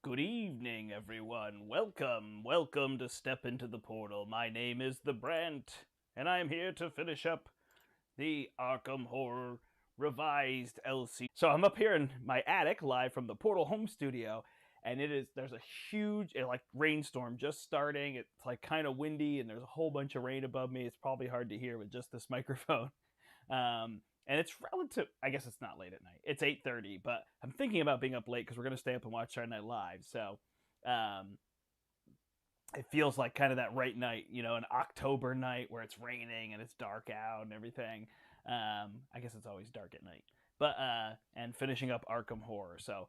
Good evening, everyone. Welcome to Step into the Portal. My name is the Brandt, and I'm here to finish up the Arkham Horror Revised LCG. So I'm up here in my attic, live from the Portal home studio, and there's a huge rainstorm just starting. It's kind of windy, and there's a whole bunch of rain above me. It's probably hard to hear with just this microphone. And it's relative. I guess it's not late at night. It's 8:30, but I'm thinking about being up late because we're gonna stay up and watch Saturday Night Live. So, it feels like kind of that right night, an October night where it's raining and it's dark out and everything. I guess it's always dark at night. But and finishing up Arkham Horror. So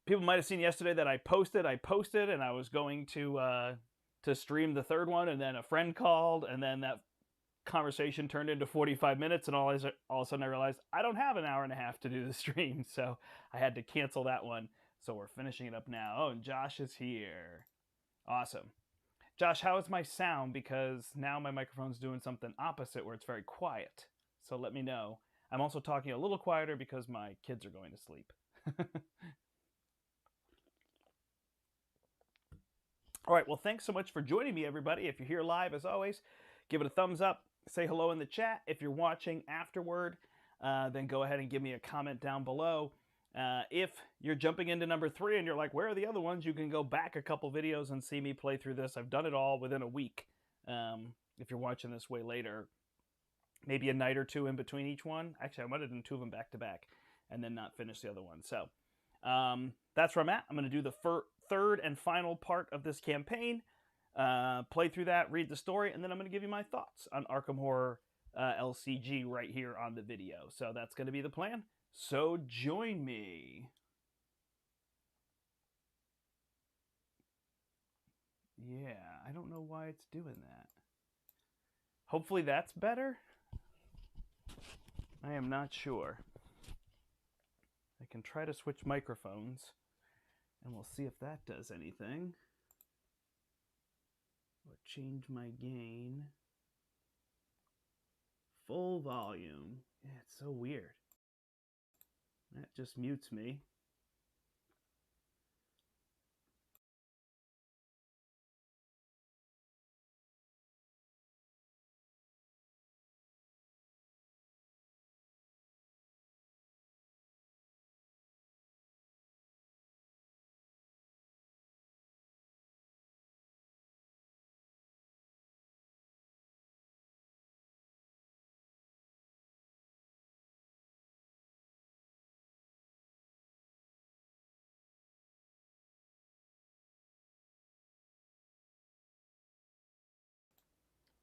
people might have seen yesterday that I posted, and I was going to stream the third one, and then a friend called, and then that conversation turned into 45 minutes, and all of a sudden I realized I don't have an hour and a half to do the stream, so I had to cancel that one. So we're finishing it up now. Oh, and Josh is here. Awesome. Josh, how is my sound? Because now my microphone's doing something opposite where it's very quiet. So let me know. I'm also talking a little quieter because my kids are going to sleep. All right, well, thanks so much for joining me, everybody. If you're here live, as always, give it a thumbs up. Say hello in the chat. If you're watching afterward, then go ahead and give me a comment down below. If you're jumping into number 3 and you're like, where are the other ones? You can go back a couple videos and see me play through this. I've done it all within a week. If you're watching this way later, maybe a night or two in between each one. Actually, I might have done 2 of them back to back and then not finish the other one. So that's where I'm at. I'm going to do the third and final part of this campaign. Play through that, read the story, and then I'm going to give you my thoughts on Arkham Horror LCG right here on the video. So that's going to be the plan. So join me. Yeah, I don't know why it's doing that. Hopefully that's better. I am not sure. I can try to switch microphones, and we'll see if that does anything. Or change my gain. Full volume. Yeah, it's so weird. That just mutes me.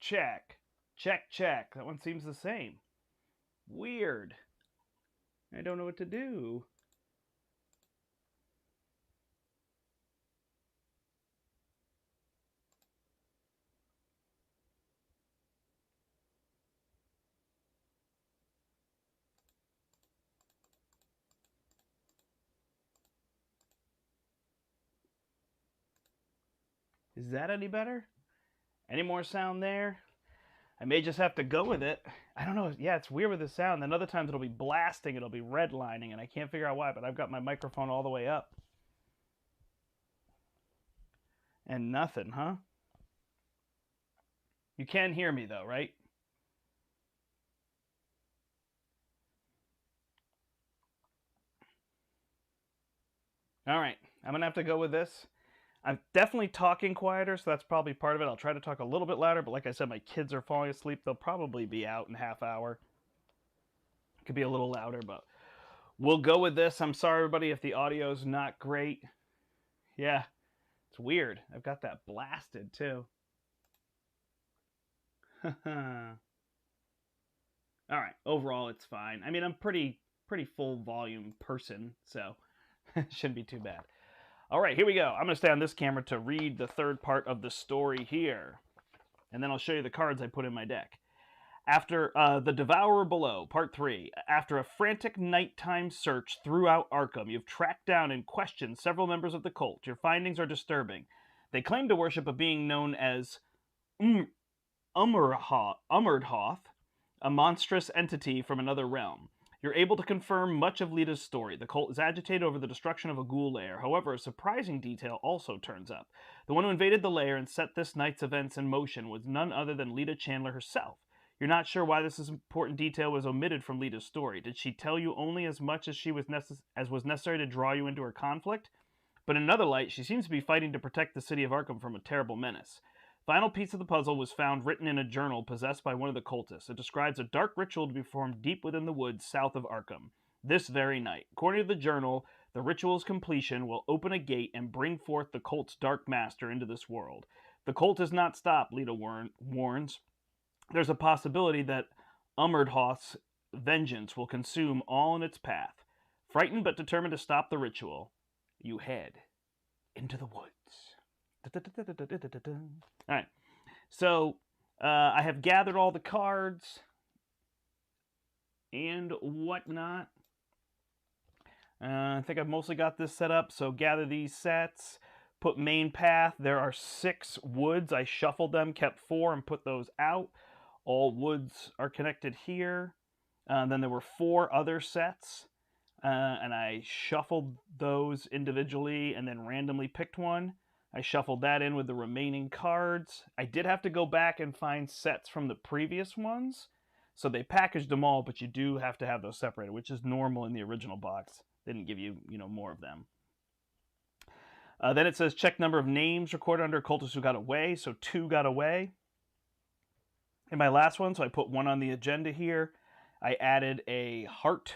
Check. Check. That one seems the same. Weird. I don't know what to do. Is that any better? Any more sound there? I may just have to go with it. I don't know. Yeah, it's weird with the sound. Then other times it'll be blasting, it'll be redlining, and I can't figure out why, but I've got my microphone all the way up. And nothing, huh? You can hear me though, right? All right, I'm gonna have to go with this. I'm definitely talking quieter, so that's probably part of it. I'll try to talk a little bit louder, but like I said, my kids are falling asleep. They'll probably be out in a half hour. It could be a little louder, but we'll go with this. I'm sorry, everybody, if the audio's not great. Yeah, it's weird. I've got that blasted, too. All right, overall, it's fine. I mean, I'm pretty full volume person, so it shouldn't be too bad. All right, here we go. I'm going to stay on this camera to read the third part of the story here. And then I'll show you the cards I put in my deck. After The Devourer Below, Part 3. After a frantic nighttime search throughout Arkham, you've tracked down and questioned several members of the cult. Your findings are disturbing. They claim to worship a being known as Umerdhoth, a monstrous entity from another realm. You're able to confirm much of Lita's story. The cult is agitated over the destruction of a ghoul lair. However, a surprising detail also turns up. The one who invaded the lair and set this night's events in motion was none other than Lita Chandler herself. You're not sure why this important detail was omitted from Lita's story. Did she tell you only as much as was necessary to draw you into her conflict? But in another light, she seems to be fighting to protect the city of Arkham from a terrible menace. Final piece of the puzzle was found written in a journal possessed by one of the cultists. It describes a dark ritual to be performed deep within the woods south of Arkham, this very night. According to the journal, the ritual's completion will open a gate and bring forth the cult's dark master into this world. The cult has not stopped, Lita warns. There's a possibility that Umerdhoth's vengeance will consume all in its path. Frightened but determined to stop the ritual, you head into the woods. Alright, so I have gathered all the cards and whatnot. I think I've mostly got this set up, so gather these sets, put main path. There are 6 woods. I shuffled them, kept 4, and put those out. All woods are connected here. Then there were 4 other sets, and I shuffled those individually and then randomly picked one. I shuffled that in with the remaining cards. I did have to go back and find sets from the previous ones. So they packaged them all, but you do have to have those separated, which is normal in the original box. They didn't give you, more of them. Then it says check number of names recorded under cultists who got away. So 2 got away in my last one. So I put 1 on the agenda here. I added a heart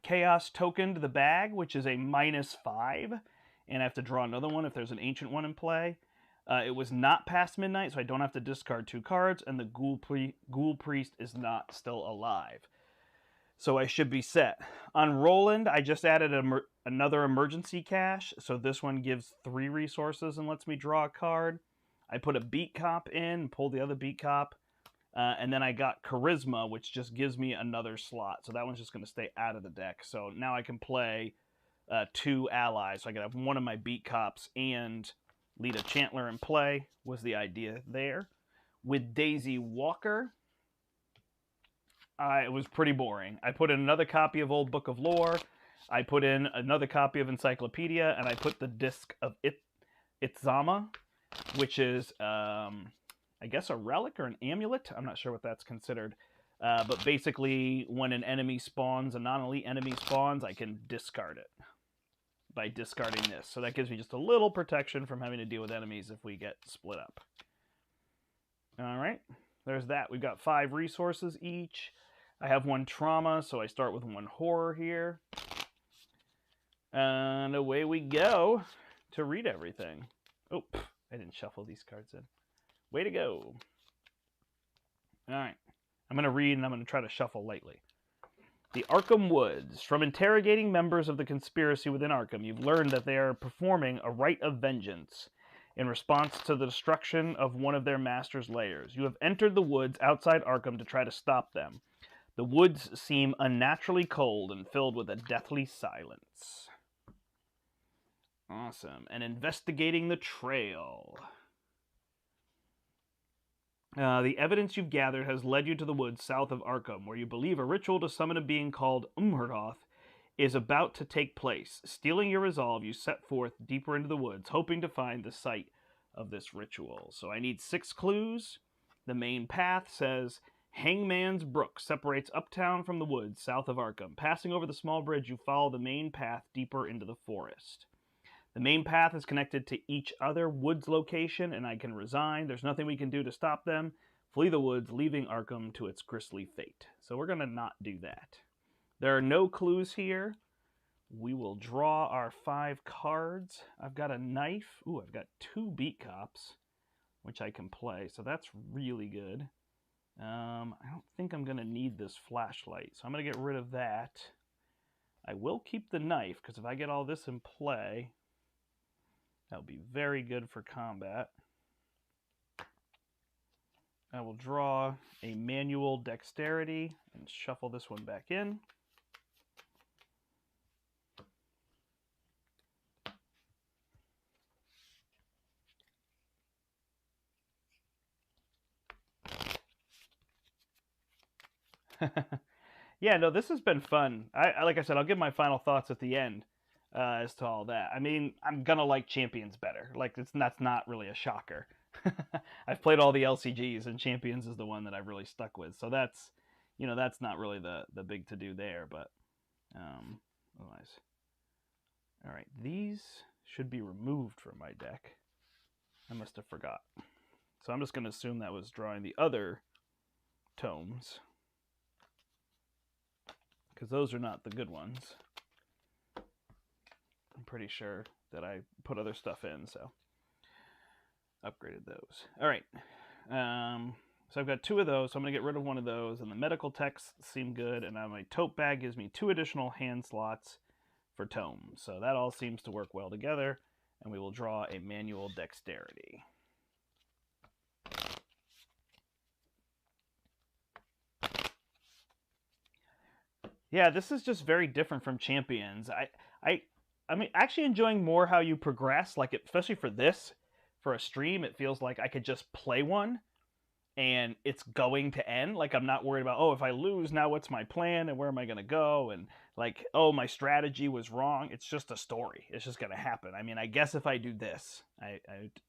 chaos token to the bag, which is a -5. And I have to draw another one if there's an ancient one in play. It was not past midnight, so I don't have to discard 2 cards, and the Ghoul Priest is not still alive. So I should be set. On Roland, I just added another emergency cache, so this one gives 3 resources and lets me draw a card. I put a beat cop in, pulled the other beat cop, and then I got Charisma, which just gives me another slot. So that one's just going to stay out of the deck. So now I can play 2 allies. So I can have one of my beat cops and Lita Chandler in play, was the idea there. With Daisy Walker, it was pretty boring. I put in another copy of Old Book of Lore, I put in another copy of Encyclopedia, and I put the disc of Itzama, which is, I guess, a relic or an amulet. I'm not sure what that's considered. But basically, when an enemy spawns, a non-elite enemy spawns, I can discard it by discarding this. So that gives me just a little protection from having to deal with enemies if we get split up. Alright, there's that. We've got 5 resources each. I have 1 trauma, so I start with 1 horror here. And away we go to read everything. Oh, I didn't shuffle these cards in. Way to go. Alright, I'm going to read and I'm going to try to shuffle lightly. The Arkham Woods. From interrogating members of the conspiracy within Arkham, you've learned that they are performing a rite of vengeance in response to the destruction of one of their master's lairs. You have entered the woods outside Arkham to try to stop them. The woods seem unnaturally cold and filled with a deathly silence. Awesome. And investigating the trail. The evidence you've gathered has led you to the woods south of Arkham, where you believe a ritual to summon a being called Umerdhoth is about to take place. Stealing your resolve, you set forth deeper into the woods, hoping to find the site of this ritual. So I need 6 clues. The main path says, Hangman's Brook separates uptown from the woods south of Arkham. Passing over the small bridge, you follow the main path deeper into the forest. The main path is connected to each other woods location, and I can resign. There's nothing we can do to stop them. Flee the woods, leaving Arkham to its grisly fate. So we're going to not do that. There are no clues here. We will draw our 5 cards. I've got a knife. Ooh, I've got 2 beat cops, which I can play, so that's really good. I don't think I'm going to need this flashlight, so I'm going to get rid of that. I will keep the knife, because if I get all this in play, that'll be very good for combat. I will draw a manual dexterity and shuffle this one back in. Yeah, no, this has been fun. Like I said, I'll give my final thoughts at the end as to all that. I mean, I'm gonna like Champions better. Like that's not really a shocker. I've played all the LCGs, and Champions is the one that I've really stuck with. So that's, that's not really the big to do there. But otherwise, all right, these should be removed from my deck. I must have forgot. So I'm just gonna assume that was drawing the other tomes, because those are not the good ones. I'm pretty sure that I put other stuff in, so upgraded those. All right. So I've got 2 of those, so I'm going to get rid of one of those, and the medical texts seem good, and now my tote bag gives me 2 additional hand slots for tomes. So that all seems to work well together, and we will draw a manual dexterity. Yeah, this is just very different from Champions. I mean, actually enjoying more how you progress, like especially for this, for a stream, it feels like I could just play one and it's going to end. Like I'm not worried about, oh, if I lose, now what's my plan and where am I going to go? And like, oh, my strategy was wrong. It's just a story. It's just going to happen. I mean, I guess if I do this, I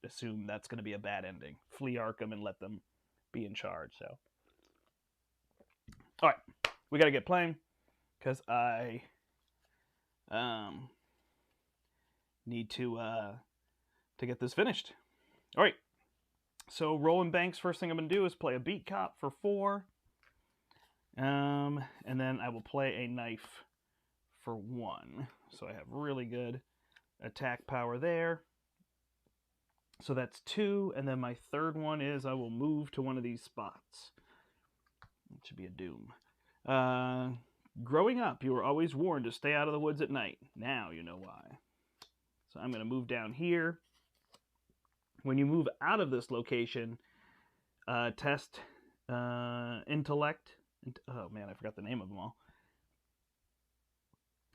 assume that's going to be a bad ending. Flee Arkham and let them be in charge. So, all right, we got to get playing because I need to get this finished. All right. So Roland Banks, first thing I'm going to do is play a Beat Cop for 4. And then I will play a Knife for 1. So I have really good attack power there. So that's 2. And then my third one is I will move to one of these spots. It should be a Doom. Growing up, you were always warned to stay out of the woods at night. Now you know why. So I'm going to move down here. When you move out of this location, test intellect. Oh man, I forgot the name of them all.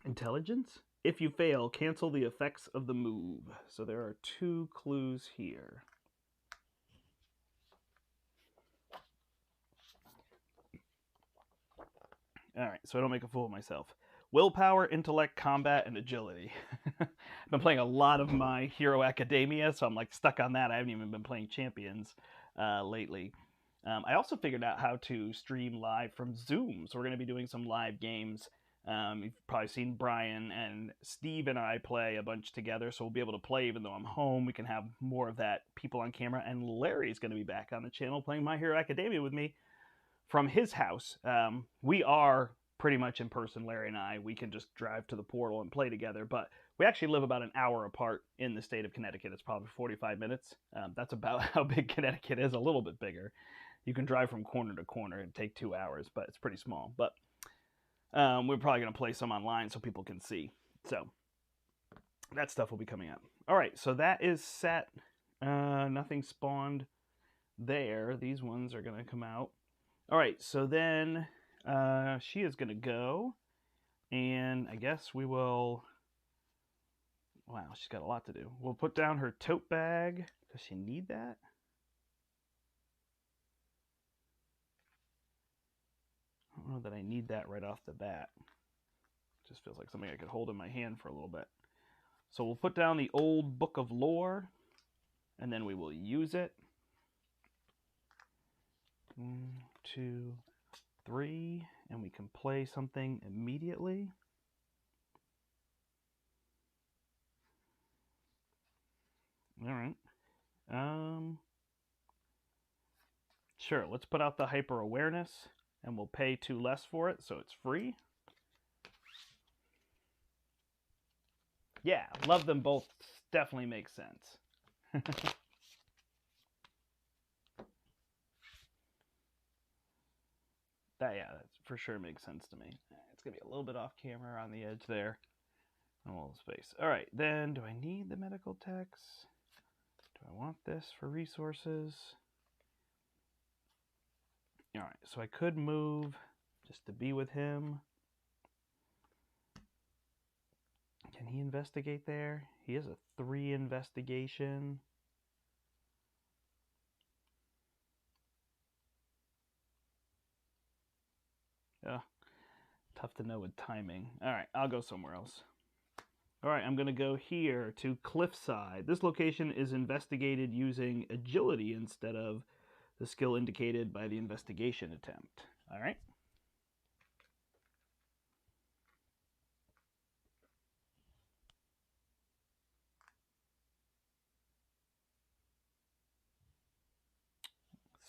Intelligence? If you fail, cancel the effects of the move. So there are 2 clues here. Alright, so I don't make a fool of myself. Willpower, intellect, combat, and agility. I've been playing a lot of My Hero Academia, so I'm like stuck on that. I haven't even been playing Champions lately. I also figured out how to stream live from Zoom, so we're going to be doing some live games. You've probably seen Brian and Steve and I play a bunch together, so we'll be able to play even though I'm home. We can have more of that people on camera, and Larry's going to be back on the channel playing My Hero Academia with me from his house. We are pretty much in person, Larry and I. We can just drive to the portal and play together, but we actually live about an hour apart in the state of Connecticut. It's probably 45 minutes. That's about how big Connecticut is, a little bit bigger. You can drive from corner to corner and take 2 hours, but it's pretty small. But we're probably going to play some online so people can see. So that stuff will be coming up. All right, so that is set. Nothing spawned there. These ones are going to come out. All right, so then she is going to go, and I guess we will... Wow, she's got a lot to do. We'll put down her tote bag. Does she need that? I don't know that I need that right off the bat. It just feels like something I could hold in my hand for a little bit. So we'll put down the old Book of Lore, and then we will use it. 1, 2, 3, and we can play something immediately. All right. Sure, let's put out the Hyper Awareness, and we'll pay 2 less for it, so it's free. Yeah, love them both. Definitely makes sense. That for sure makes sense to me. It's going to be a little bit off camera on the edge there. A little space. All right, then do I need the medical text? Do I want this for resources? All right, so I could move just to be with him. Can he investigate there? He has a 3 investigation. Yeah. Tough to know with timing. All right, I'll go somewhere else. All right, I'm going to go here to Cliffside. This location is investigated using agility instead of the skill indicated by the investigation attempt. All right.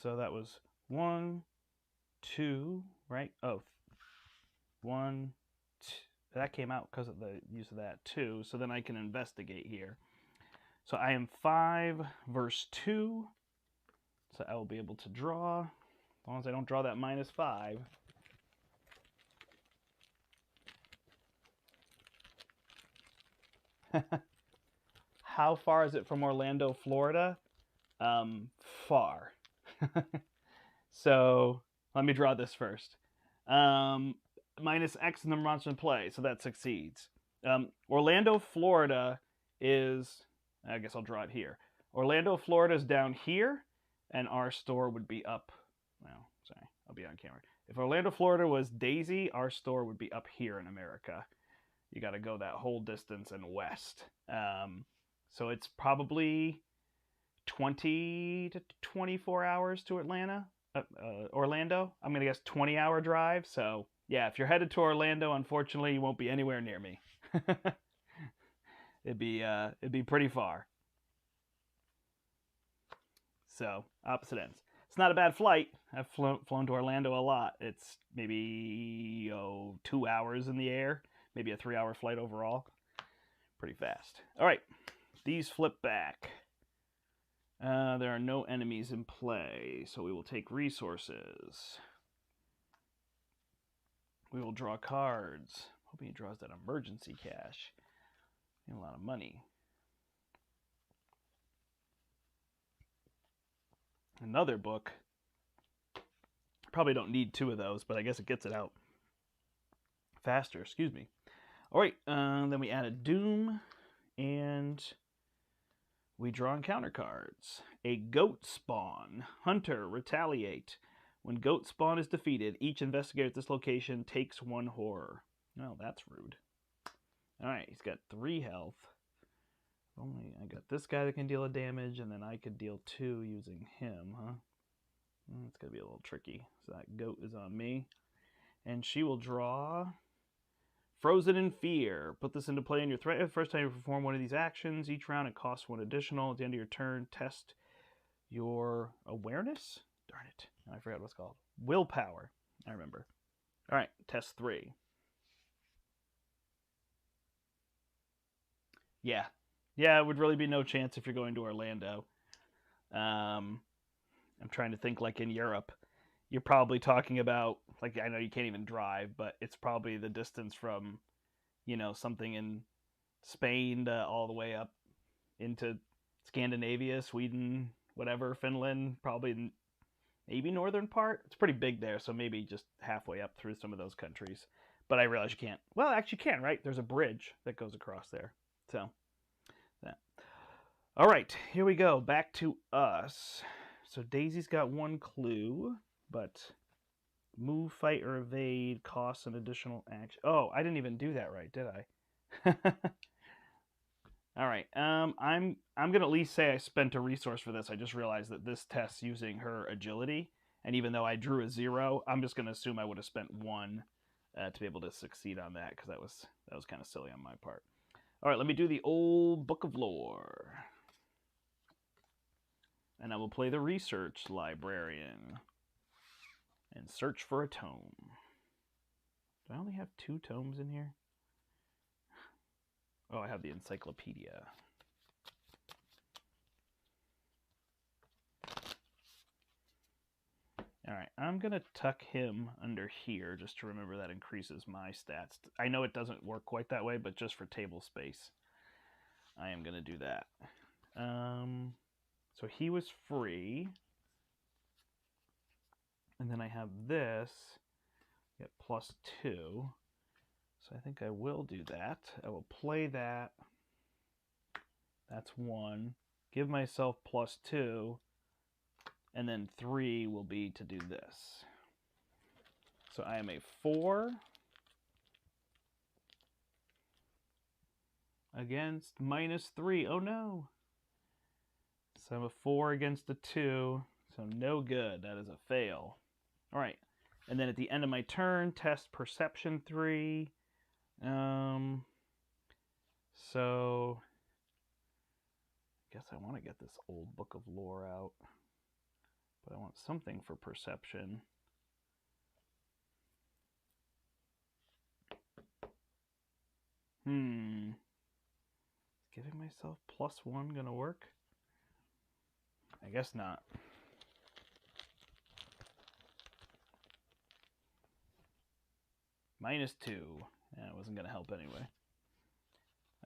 So that was 1, 2, right? Oh, 1, 2. That came out because of the use of that 2. So then I can investigate here. So I am 5 versus 2. So I will be able to draw. As long as I don't draw that -5. How far is it from Orlando, Florida? Far. So let me draw this first. -X in the monster in play, so that succeeds. Orlando, Florida is, I guess I'll draw it here. Orlando, Florida is down here, and our store would be up. Well, sorry, I'll be on camera. If Orlando, Florida was Daisy, our store would be up here in America. You got to go that whole distance and west. So it's probably 20 to 24 hours to Orlando. I'm going to guess 20-hour drive. So yeah, if you're headed to Orlando, unfortunately, you won't be anywhere near me. It'd be pretty far. So opposite ends. It's not a bad flight. I've flown to Orlando a lot. It's maybe 2 hours in the air, maybe a 3-hour flight overall. Pretty fast. All right, these flip back. There are no enemies in play, so we will take resources. We will draw cards. Hoping he draws that emergency cash. A lot of money. Another book. Probably don't need 2 of those, but I guess it gets it out faster. Excuse me. All right, then we add a Doom, and we draw encounter cards. A Goat Spawn. Hunter, retaliate. When Goat Spawn is defeated, each investigator at this location takes 1 horror. Well, that's rude. All right, he's got 3 health. Only I got this guy that can deal a damage, and then I could deal 2 using him, huh? It's going to be a little tricky. So that goat is on me. And she will draw Frozen in Fear. Put this into play in your threat. The first time you perform one of these actions, each round it costs 1 additional. At the end of your turn, test your awareness? Darn it. I forgot what it's called. Willpower. I remember. All right, test 3. Yeah. Yeah, it would really be no chance if you're going to Orlando. I'm trying to think, like in Europe, you're probably talking about, like, I know you can't even drive, but it's probably the distance from, something in Spain to all the way up into Scandinavia, Sweden, whatever, Finland, probably maybe northern part. It's pretty big there, so maybe just halfway up through some of those countries. But I realize you can't. Well, actually you can, right? There's a bridge that goes across there. So, that. All right, here we go. Back to us. So Daisy's got 1 clue, but move, fight, or evade costs an additional action. Oh, I didn't even do that right, did I? All right. I'm gonna at least say I spent a resource for this. I just realized that this tests using her agility, and even though I drew a 0, I'm just gonna assume I would have spent 1 to be able to succeed on that, because that was kind of silly on my part. All right, let me do the old Book of Lore. And I will play the Research Librarian and search for a tome. Do I only have 2 tomes in here? Oh, I have the Encyclopedia. All right, I'm going to tuck him under here just to remember that increases my stats. I know it doesn't work quite that way, but just for table space, I am going to do that. So he was free. And then I have this, get +2. So I think I will do that. I will play that. That's 1. Give myself +2. And then 3 will be to do this. So I am a 4. against -3. Oh no. So I'm a 4 against a 2. So no good. That is a fail. All right. And then at the end of my turn, test perception 3. So I guess I want to get this old book of lore out. But I want something for perception. Giving myself +1 gonna work? I guess not. -2. Yeah, it wasn't gonna help anyway.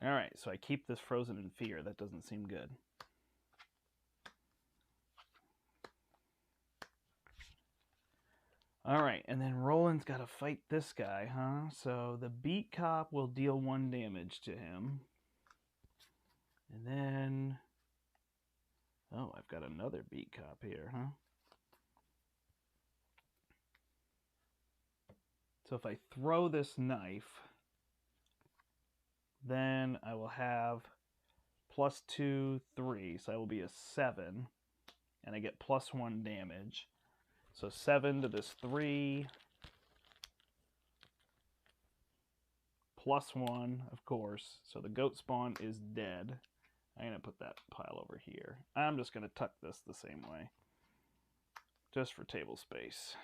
Alright, so I keep this frozen in fear. That doesn't seem good. Alright, and then Roland's got to fight this guy, huh? So the beat cop will deal 1 damage to him. And then... oh, I've got another beat cop here, huh? So if I throw this knife, then I will have +2, 3. So I will be a 7. And I get +1 damage. So 7 to this 3. +1, of course. So the goat spawn is dead. I'm going to put that pile over here. I'm just going to tuck this the same way. Just for table space.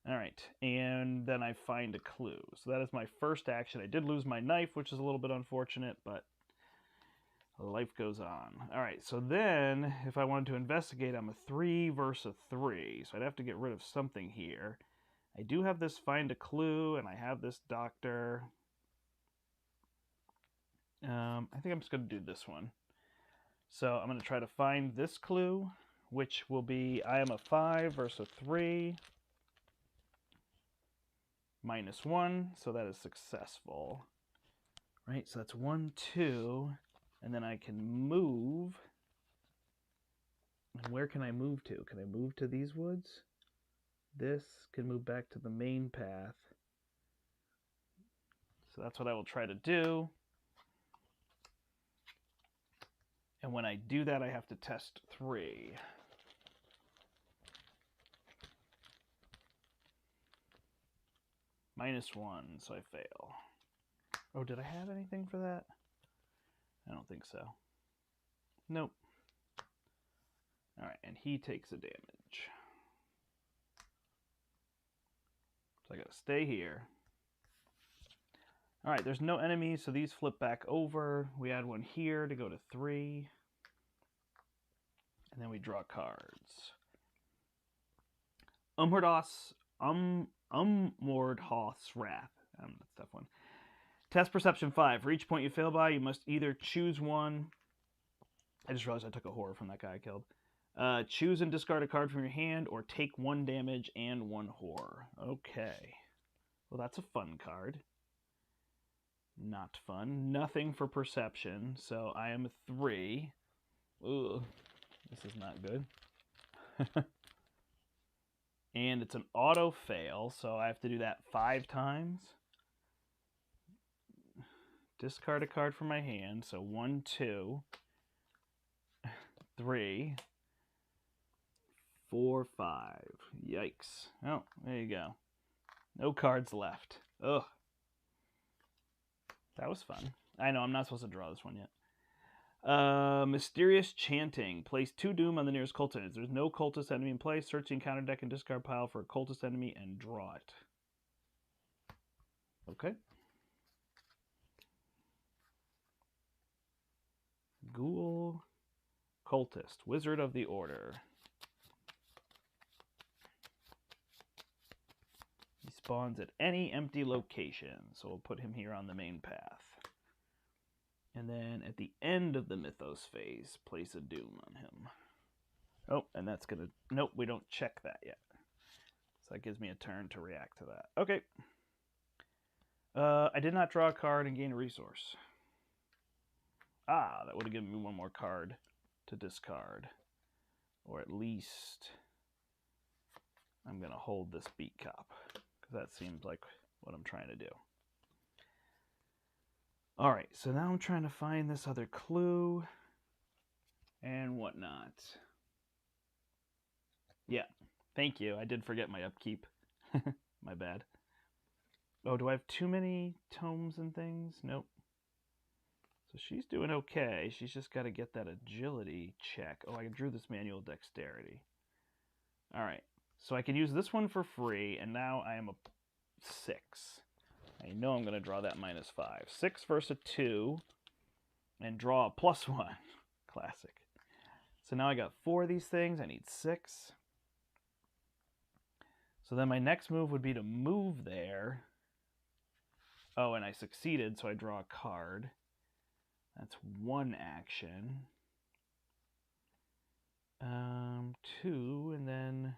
Alright, and then I find a clue. So that is my first action. I did lose my knife, which is a little bit unfortunate, but life goes on. Alright, so then, if I wanted to investigate, I'm a 3 versus a 3. So I'd have to get rid of something here. I do have this find a clue, and I have this doctor. I think I'm just going to do this one. So I'm going to try to find this clue, which will be I am a 5 versus a 3. -1, so that is successful. Right, so that's 1, 2, and then I can move. And where can I move to? Can I move to these woods? This can move back to the main path. So that's what I will try to do. And when I do that, I have to test 3. -1, so I fail. Oh, did I have anything for that? I don't think so. Nope. Alright, and he takes a damage. So I gotta stay here. Alright, there's no enemies, so these flip back over. We add 1 here to go to 3. And then we draw cards. Umhordhoth's Wrath. That's a tough one. Test perception 5. For each point you fail by, you must either choose one. I just realized I took a horror from that guy I killed. Choose and discard a card from your hand, or take 1 damage and 1 horror. Okay. Well, that's a fun card. Not fun. Nothing for perception, so I am a 3. Ugh. This is not good. And it's an auto fail, so I have to do that 5 times. Discard a card from my hand, so 1, 2, 3, 4, 5. Yikes. Oh, there you go. No cards left. Ugh. That was fun. I know, I'm not supposed to draw this one yet. Mysterious Chanting. Place 2 Doom on the nearest cultist. If there's no cultist enemy in play, search the encounter deck and discard pile for a cultist enemy and draw it. Okay. Ghoul. Cultist. Wizard of the Order. He spawns at any empty location, so we'll put him here on the main path. And then at the end of the Mythos phase, place a Doom on him. Oh, and that's going to... Nope, we don't check that yet. So that gives me a turn to react to that. Okay. I did not draw a card and gain a resource. Ah, that would have given me 1 more card to discard. Or at least... I'm going to hold this beat cop, because that seems like what I'm trying to do. All right, so now I'm trying to find this other clue and whatnot. Yeah, thank you. I did forget my upkeep. My bad. Oh, do I have too many tomes and things? Nope. So she's doing okay. She's just got to get that agility check. Oh, I drew this manual dexterity. All right. So I can use this one for free, and now I am a 6. I know I'm going to draw that -5. 6 versus a 2, and draw a +1. Classic. So now I got 4 of these things. I need 6. So then my next move would be to move there. Oh, and I succeeded, so I draw a card. That's 1 action. 2, and then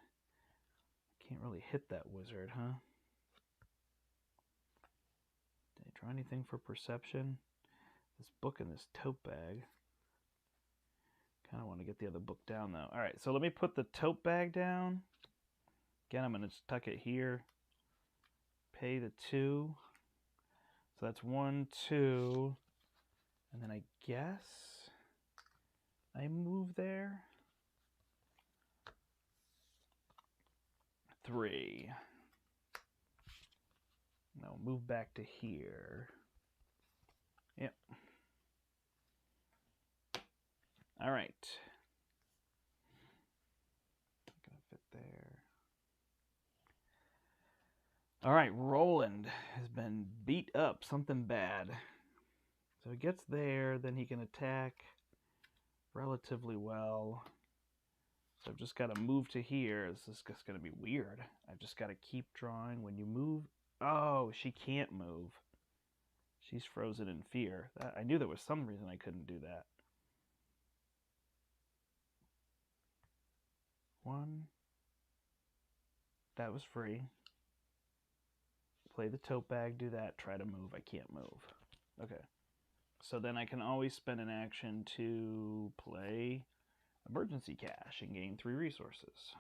can't really hit that wizard, huh? Did I draw anything for perception? This book in this tote bag. Kind of want to get the other book down, though. All right, so let me put the tote bag down. Again, I'm going to tuck it here. Pay the 2. So that's 1, 2. And then I guess I move there. 3. No, move back to here. Yep. All right. Not gonna fit there. All right, Roland has been beat up, something bad. So he gets there, then he can attack relatively well. So I've just got to move to here. This is just going to be weird. I've just got to keep drawing. When you move... Oh, she can't move. She's frozen in fear. I knew there was some reason I couldn't do that. 1. That was free. Play the tote bag, do that, try to move. I can't move. Okay. So then I can always spend an action to play Emergency Cash and gain 3 resources.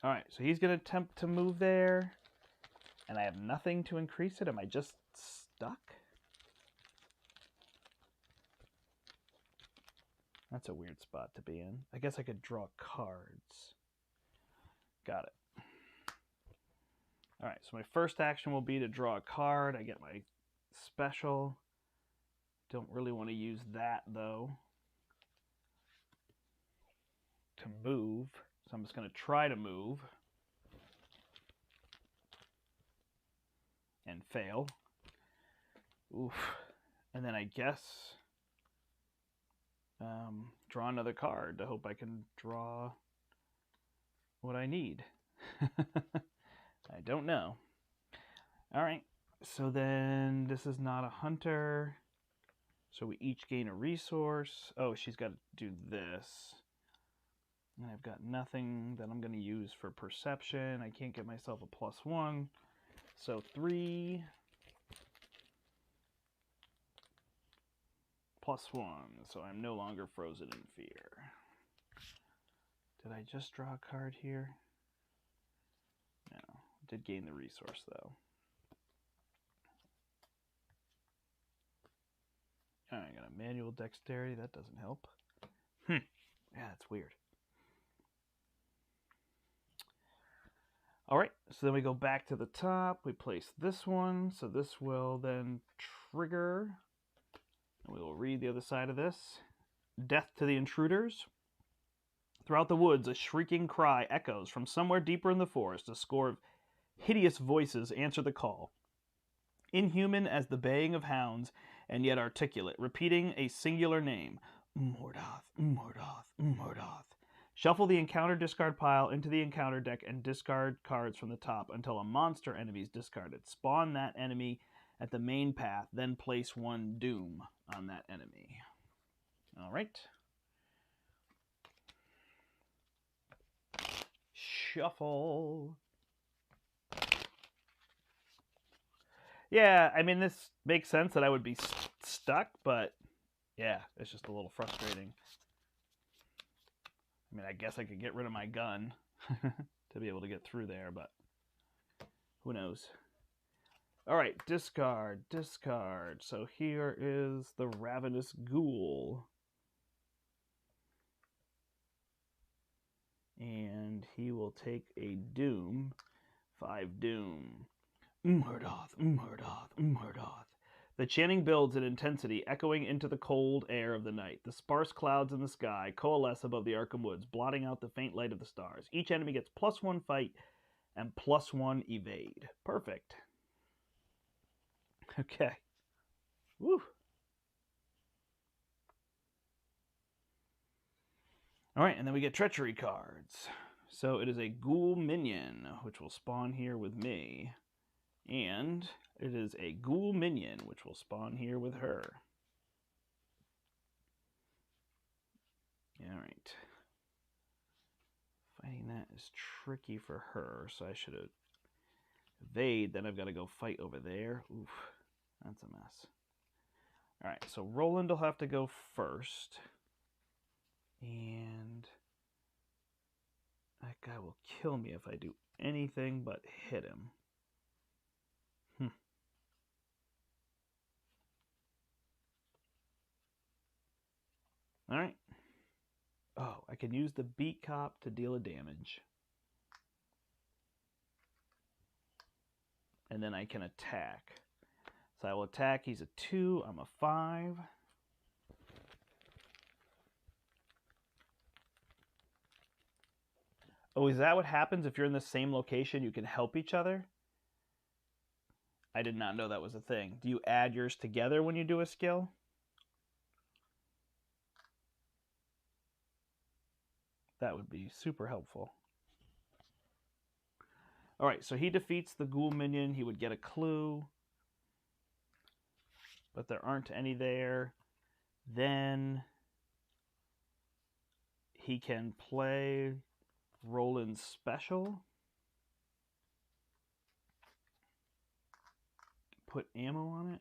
Alright, so he's going to attempt to move there, and I have nothing to increase it. Am I just stuck? That's a weird spot to be in. I guess I could draw cards. Got it. Alright, so my first action will be to draw a card. I get my special. Don't really want to use that, though, to move. So I'm just going to try to move. And fail. Oof. And then I guess draw another card to hope I can draw what I need. I don't know. Alright, so then this is not a hunter. So we each gain a resource. Oh, she's got to do this. And I've got nothing that I'm going to use for perception. I can't get myself a +1. So 3 +1. So I'm no longer frozen in fear. Did I just draw a card here? No. Did gain the resource, though. I got a manual dexterity. That doesn't help. Yeah, that's weird. All right, so then we go back to the top. We place this one. So this will then trigger. And we will read the other side of this. Death to the intruders. Throughout the woods, a shrieking cry echoes from somewhere deeper in the forest. A score of hideous voices answer the call. Inhuman as the baying of hounds, and yet articulate, repeating a singular name. Mordoth, Mordoth, Mordoth. Shuffle the encounter discard pile into the encounter deck and discard cards from the top until a monster enemy is discarded. Spawn that enemy at the main path, then place 1 doom on that enemy. All right. Shuffle. Yeah, I mean, this makes sense that I would be stuck, but yeah, it's just a little frustrating. I mean, I guess I could get rid of my gun to be able to get through there, but who knows? All right, discard, discard. So here is the Ravenous Ghoul. And he will take a Doom, 5 Doom. Umherdoth, Umherdoth, Umherdoth. The chanting builds in intensity, echoing into the cold air of the night. The sparse clouds in the sky coalesce above the Arkham woods, blotting out the faint light of the stars. Each enemy gets +1 fight and +1 evade. Perfect. Okay. Woo. All right, and then we get Treachery Cards. So it is a Ghoul Minion, which will spawn here with me. And it is a Ghoul Minion, which will spawn here with her. All right. Fighting that is tricky for her, so I should evade. Then I've got to go fight over there. Oof, that's a mess. All right, so Roland will have to go first. And that guy will kill me if I do anything but hit him. All right. Oh, I can use the Beat Cop to deal a damage. And then I can attack. So I will attack. He's a 2. I'm a 5. Oh, is that what happens if you're in the same location? You can help each other? I did not know that was a thing. Do you add yours together when you do a skill? That would be super helpful. All right, so he defeats the Ghoul Minion. He would get a clue, but there aren't any there. Then he can play Roland's special. Put ammo on it.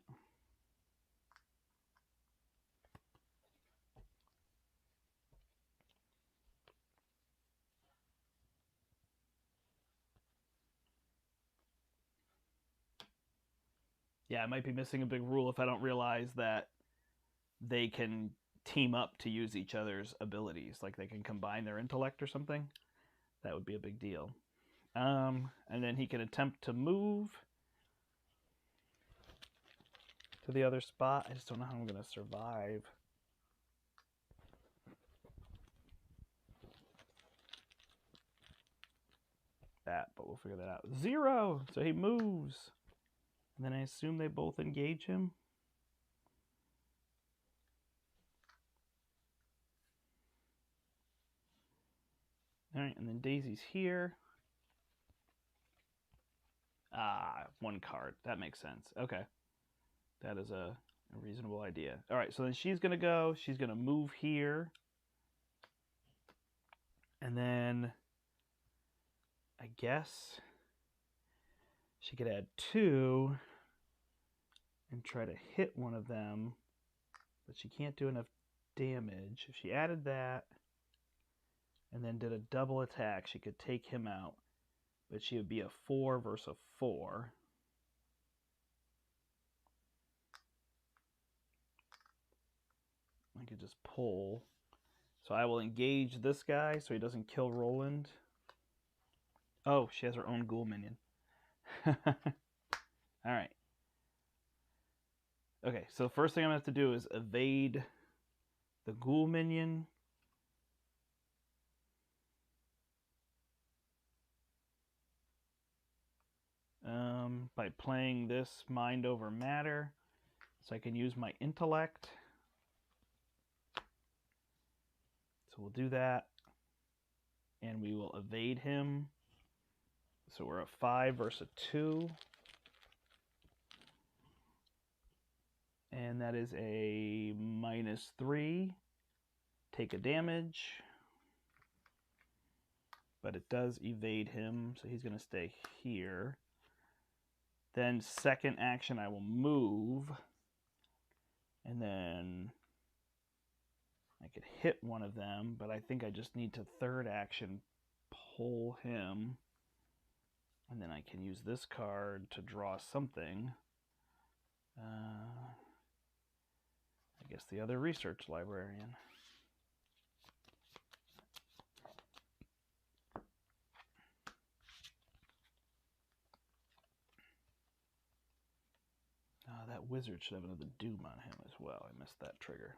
Yeah, I might be missing a big rule if I don't realize that they can team up to use each other's abilities. Like they can combine their intellect or something. That would be a big deal. And then he can attempt to move to the other spot. I just don't know how I'm going to survive. That, but we'll figure that out. 0! So he moves. And then I assume they both engage him. All right, and then Daisy's here. Ah, 1 card. That makes sense. Okay. That is a reasonable idea. All right, so then she's going to go. She's going to move here. And then I guess she could add 2 and try to hit one of them, but she can't do enough damage. If she added that and then did a double attack, she could take him out, but she would be a 4 versus a 4. I could just pull. So I will engage this guy so he doesn't kill Roland. Oh, she has her own Ghoul Minion. All right. Okay, so the first thing I'm going to have to do is evade the Ghoul Minion. By playing this Mind Over Matter. So I can use my intellect. So we'll do that. And we will evade him. So we're a 5 versus a 2. And that is a -3. Take a damage. But it does evade him, so he's going to stay here. Then second action, I will move. And then I could hit one of them, but I think I just need to third action pull him. And then I can use this card to draw something. I guess the other research librarian. That wizard should have another doom on him as well. I missed that trigger.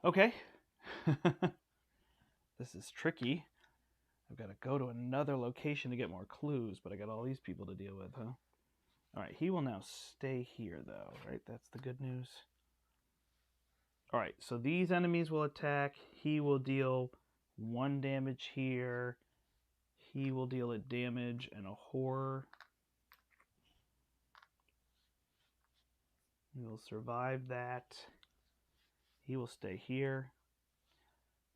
Okay. This is tricky. I've got to go to another location to get more clues, but I got all these people to deal with, huh? All right, he will now stay here, though, right? That's the good news. All right, so these enemies will attack. He will deal 1 damage here. He will deal a damage and a horror. He will survive that. He will stay here.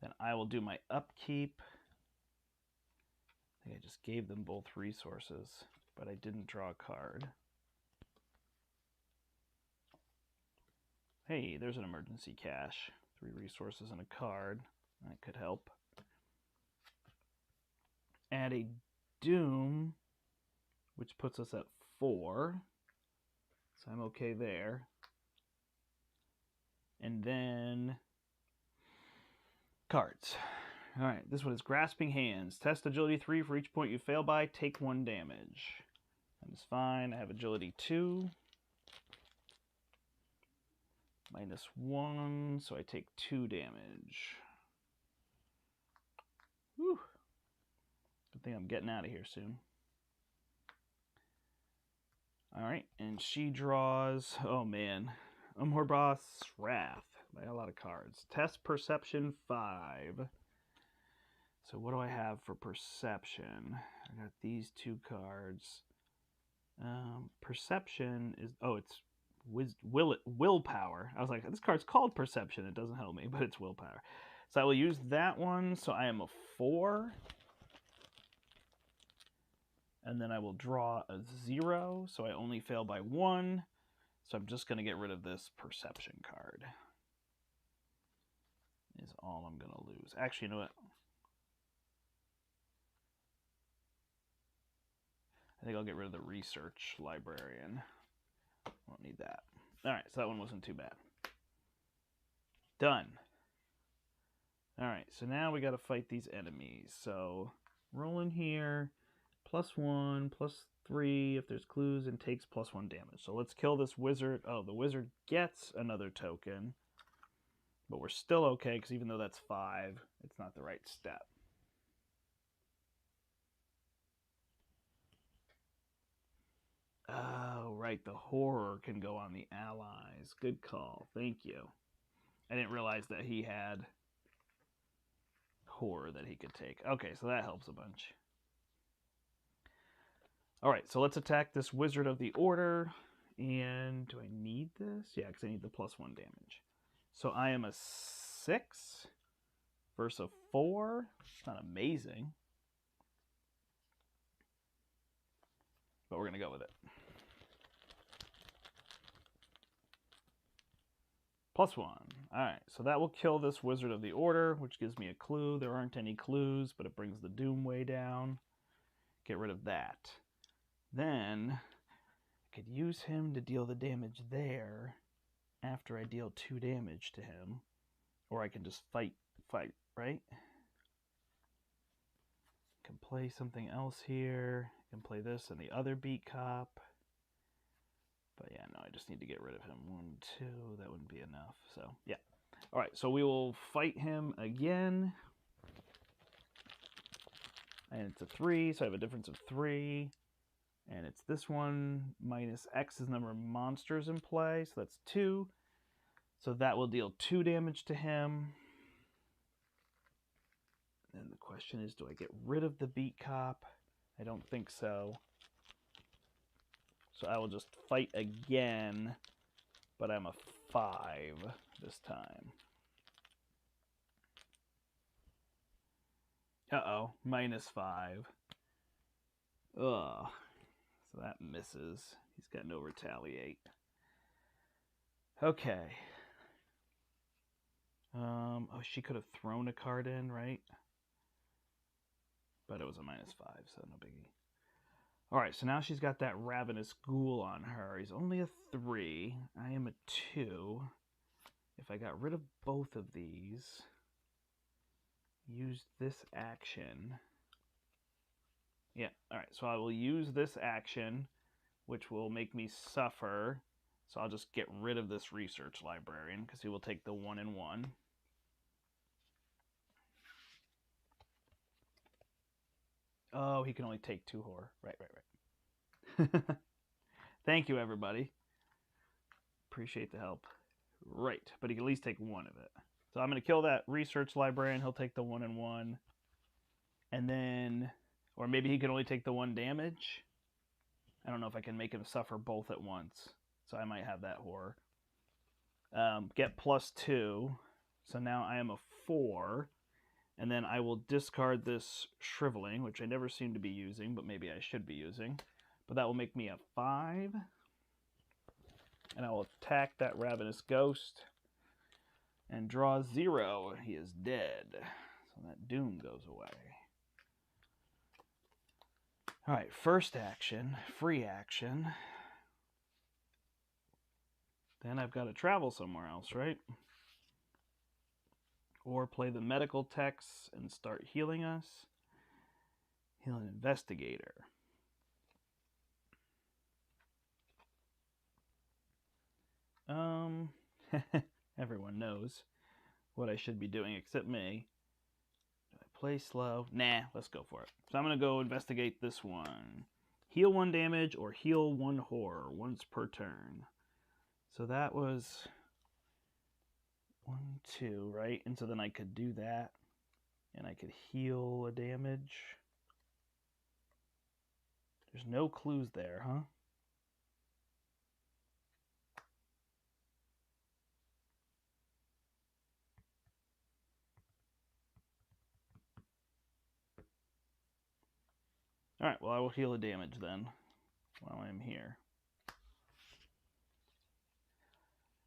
Then I will do my upkeep. I think I just gave them both resources, but I didn't draw a card. Hey, there's an emergency cache. 3 resources and a card. That could help. Add a doom, which puts us at 4. So I'm okay there. And then cards. All right, this one is Grasping Hands. Test agility 3 for each point you fail by. Take 1 damage. That is fine. I have agility 2. -1, so I take 2 damage. Whew. Good thing I'm getting out of here soon. All right, and she draws, oh man, Umhorbos Wrath. I got a lot of cards. Test Perception 5. So what do I have for Perception? I got these 2 cards. Perception is, oh, it's willpower. I was like, this card's called Perception. It doesn't help me, but it's willpower. So I will use that one. So I am a 4. And then I will draw a 0. So I only fail by 1. So I'm just going to get rid of this Perception card. Is all I'm going to lose. Actually, you know what? I think I'll get rid of the Research Librarian. Won't need that. All right, so that one wasn't too bad. Done. All right, so now we got to fight these enemies. So Roland here, +1, +3 if there's clues, and takes +1 damage. So let's kill this wizard. Oh, the wizard gets another token, but we're still okay because even though that's 5, it's not the right step. Oh, right, the horror can go on the allies. Good call. Thank you. I didn't realize that he had horror that he could take. Okay, so that helps a bunch. All right, so let's attack this Wizard of the Order. And do I need this? Yeah, because I need the +1 damage. So I am a 6 versus a 4. It's not amazing, but we're going to go with it. +1. All right, so that will kill this Wizard of the Order, which gives me a clue. There aren't any clues, but it brings the doom way down. Get rid of that. Then I could use him to deal the damage there after I deal 2 damage to him. Or I can just fight, right? I can play something else here. I can play this and the other beat cop. But yeah, no, I just need to get rid of him. 1, 2, that wouldn't be enough. So, yeah. All right, so we will fight him again. And it's a 3, so I have a difference of 3. And it's this one minus X is the number of monsters in play, so that's 2. So that will deal 2 damage to him. And the question is, do I get rid of the beat cop? I don't think so. So I will just fight again, but I'm a 5 this time. Uh-oh, -5. Ugh. So that misses. He's got no retaliate. Okay. Oh, she could have thrown a card in, right? But it was a -5, so no biggie. Alright, so now she's got that Ravenous Ghoul on her. He's only a 3. I am a 2. If I got rid of both of these, use this action. Yeah, alright, so I will use this action, which will make me suffer. So I'll just get rid of this Research Librarian, because he will take the 1 and 1. Oh, he can only take 2 horror. Right. Thank you, everybody. Appreciate the help. Right, but he can at least take 1 of it. So I'm going to kill that Research Librarian. He'll take the 1 and 1. And then, or maybe he can only take the 1 damage. I don't know if I can make him suffer both at once. So I might have that horror. Get +2. So now I am a 4. And then I will discard this Shriveling, which I never seem to be using, but maybe I should be using. But that will make me a 5. And I will attack that Ravenous Ghost. And draw 0. He is dead. So that doom goes away. Alright, first action, free action. Then I've got to travel somewhere else, right? Or play the medical techs and start healing us. Heal an investigator. Everyone knows what I should be doing except me. Do I play slow? Nah, let's go for it. So I'm going to go investigate this one. Heal 1 damage or heal 1 horror once per turn. So that was 1, 2, right? And so then I could do that. And I could heal a damage. There's no clues there, huh? Alright, well I will heal a damage then while I'm here.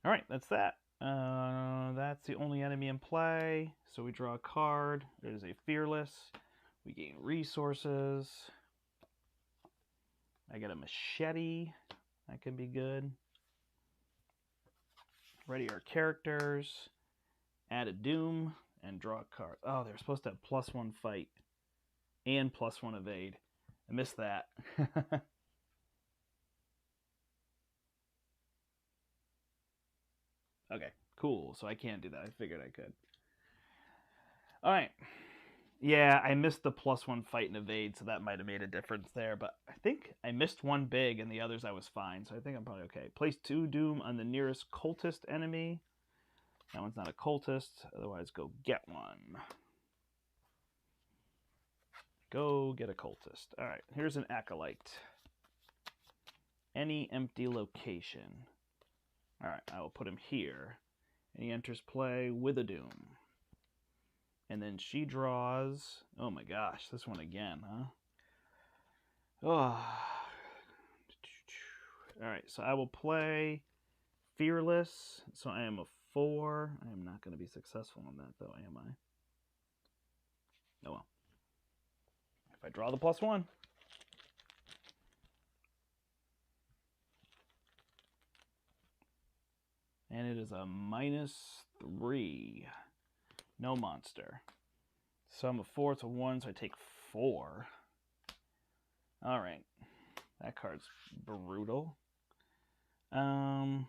Alright, that's that. That's the only enemy in play. So we draw a card. It is a Fearless. We gain resources. I get a machete. That could be good. Ready our characters. Add a doom and draw a card. Oh, they're supposed to have +1 fight and +1 evade. I missed that. Okay, cool. So I can't do that. I figured I could. All right. Yeah, I missed the +1 fight and evade, so that might have made a difference there. But I think I missed 1 big, and the others I was fine. So I think I'm probably okay. Place 2 doom on the nearest cultist enemy. That one's not a cultist. Otherwise, go get one. Go get a cultist. All right, here's an acolyte. Any empty location. All right, I will put him here. And he enters play with a doom. And then she draws... Oh my gosh, this one again, huh? Oh. Alright, so I will play Fearless. So I am a 4. I am not going to be successful on that, though, am I? Oh well. If I draw the +1... And it is a -3. No monster. So I'm a 4, it's a 1, so I take 4. Alright. That card's brutal. 1,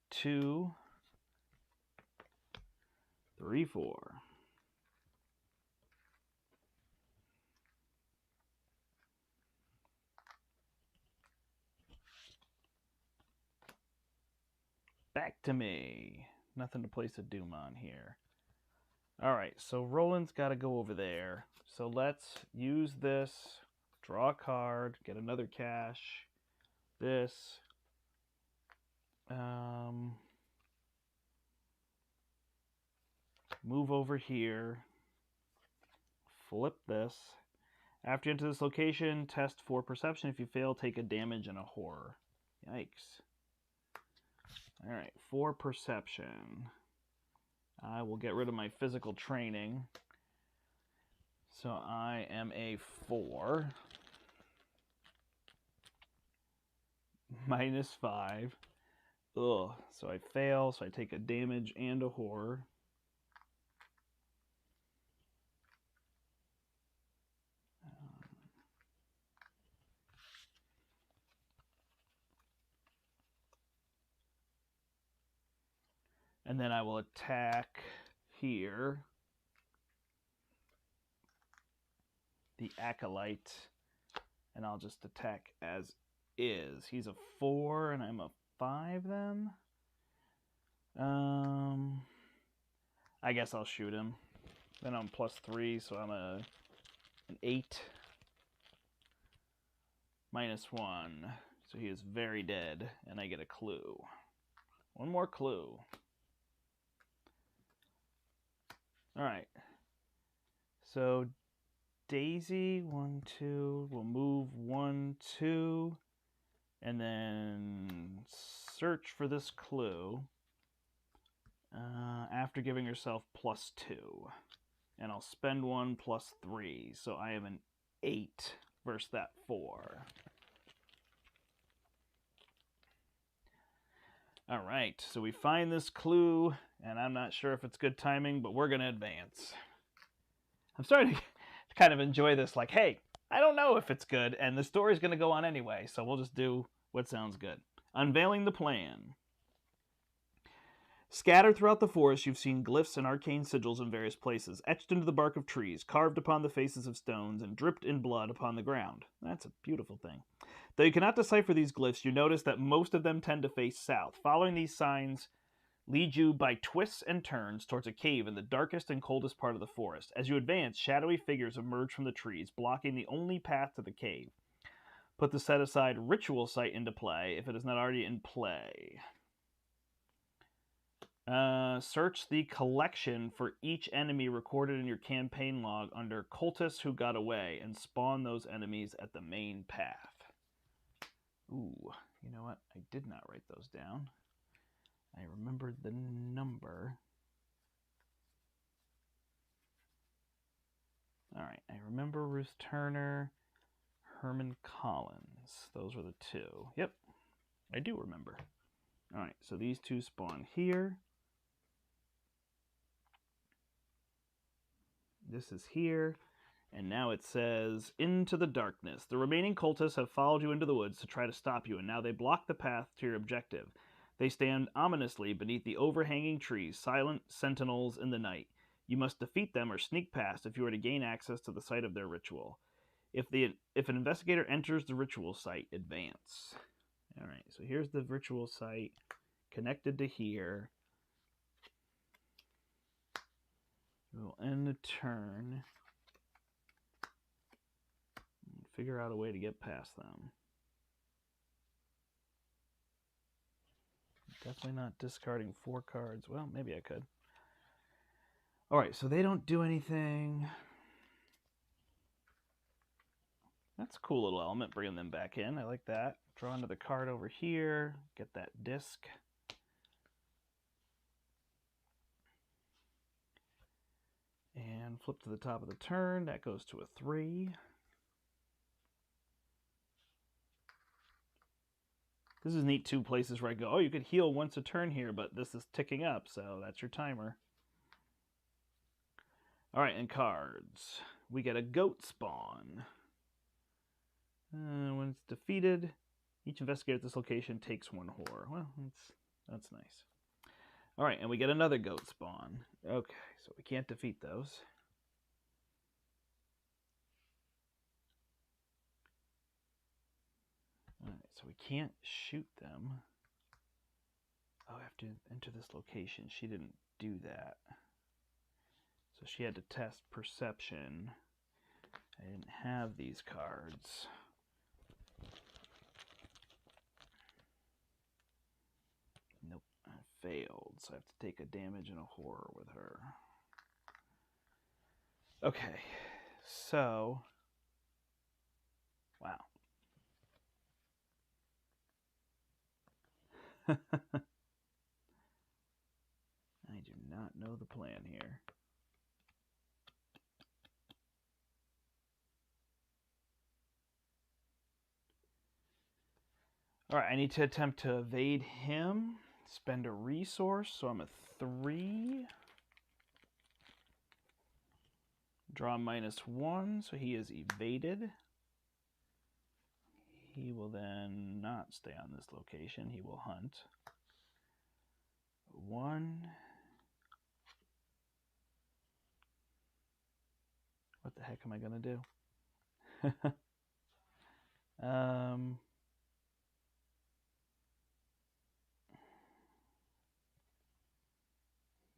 2, 3, 4. Back to me. Nothing to place a doom on here. Alright, so Roland's got to go over there. So let's use this, draw a card, get another cash, this, move over here, flip this. After you enter this location, test for perception. If you fail, take a damage and a horror. Yikes. All right, 4 perception. I will get rid of my physical training. So I am a 4. -5. Ugh. So I fail, so I take a damage and a horror. And then I will attack here. The Acolyte. And I'll just attack as is. He's a 4 and I'm a 5 then? I guess I'll shoot him. Then I'm +3, so I'm an 8. -1. So he is very dead, and I get a clue. One more clue. Alright. So Daisy, 1, 2, will move 1, 2, and then search for this clue after giving herself +2. And I'll spend 1 +3, so I have an 8 versus that 4. Alright, so we find this clue, and I'm not sure if it's good timing, but we're going to advance. I'm starting to kind of enjoy this, like, hey, I don't know if it's good, and the story's going to go on anyway, so we'll just do what sounds good. Unveiling the plan. Scattered throughout the forest, you've seen glyphs and arcane sigils in various places, etched into the bark of trees, carved upon the faces of stones, and dripped in blood upon the ground. That's a beautiful thing. Though you cannot decipher these glyphs, you notice that most of them tend to face south. Following these signs lead you by twists and turns towards a cave in the darkest and coldest part of the forest. As you advance, shadowy figures emerge from the trees, blocking the only path to the cave. Put the set-aside ritual site into play if it is not already in play. Search the collection for each enemy recorded in your campaign log under cultists who got away and spawn those enemies at the main path. Ooh, you know what? I did not write those down. I remembered the number. Alright, I remember Ruth Turner, Herman Collins. Those were the 2. Yep, I do remember. Alright, so these 2 spawn here. This is here. And now it says, into the darkness. The remaining cultists have followed you into the woods to try to stop you, and now they block the path to your objective. They stand ominously beneath the overhanging trees, silent sentinels in the night. You must defeat them or sneak past if you are to gain access to the site of their ritual. If an investigator enters the ritual site, advance. Alright, so here's the ritual site connected to here. We'll end the turn. Figure out a way to get past them. Definitely not discarding 4 cards. Well, maybe I could. Alright, so they don't do anything. That's a cool little element, bringing them back in. I like that. Draw another card over here. Get that disc. And flip to the top of the turn. That goes to a 3. This is neat, 2 places where I go, oh, you could heal once a turn here, but this is ticking up, so that's your timer. Alright, and cards. We get a goat spawn. When it's defeated, each investigator at this location takes 1 horror. Well, that's nice. Alright, and we get another goat spawn. Okay, so we can't defeat those. Alright, so we can't shoot them. Oh, I have to enter this location. She didn't do that. So she had to test perception. I didn't have these cards. Nope, I failed. So I have to take a damage and a horror with her. Okay, so... Wow. All right, I need to attempt to evade him. Spend a resource, so I'm a 3. Draw -1, so he is evaded. He will then not stay on this location. He will hunt. 1. What the heck am I going to do?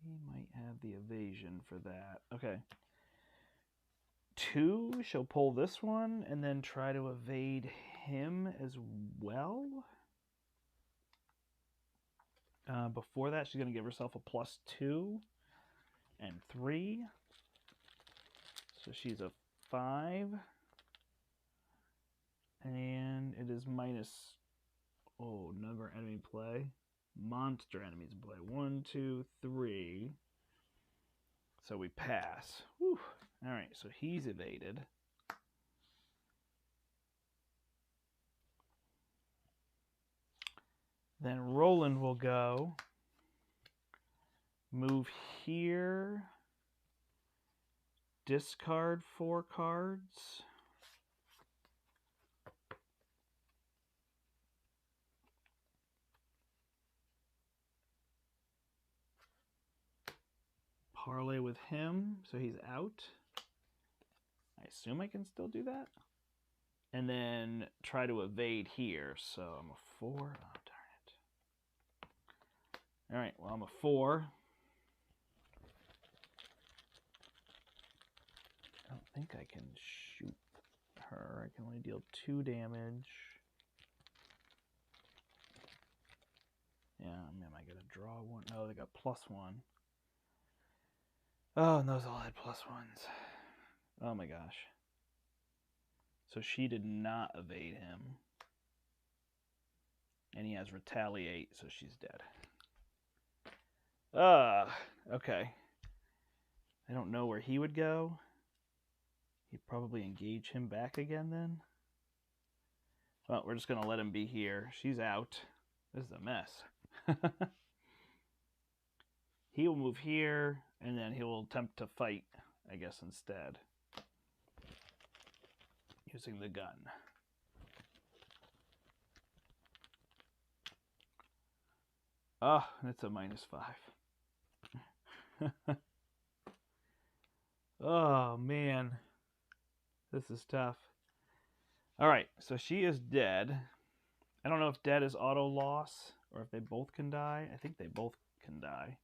He might have the evasion for that. Okay. 2, she'll pull this one and then try to evade him as well. Before that, she's going to give herself a +2 and 3. So she's a 5. And it is number enemy play. Monster enemies in play. 1, 2, 3. So we pass. Whew. All right, so he's evaded. Then Roland will go. Move here. Discard 4 cards. Parlay with him, so he's out. I assume I can still do that. And then try to evade here. So I'm a 4. Oh, darn it. All right, well, I'm a 4. I don't think I can shoot her. I can only deal 2 damage. Yeah, am I going to draw 1? No, they got +1. Oh, and those all had +1s. Oh my gosh. So she did not evade him. And he has retaliate, so she's dead. Okay. I don't know where he would go. He'd probably engage him back again then. Well, we're just going to let him be here. She's out. This is a mess. He will move here, and then he will attempt to fight, I guess, instead. Using the gun. Oh, it's a -5. Oh, man. This is tough. All right, so she is dead. I don't know if dead is auto loss or if they both can die. I think they both can die.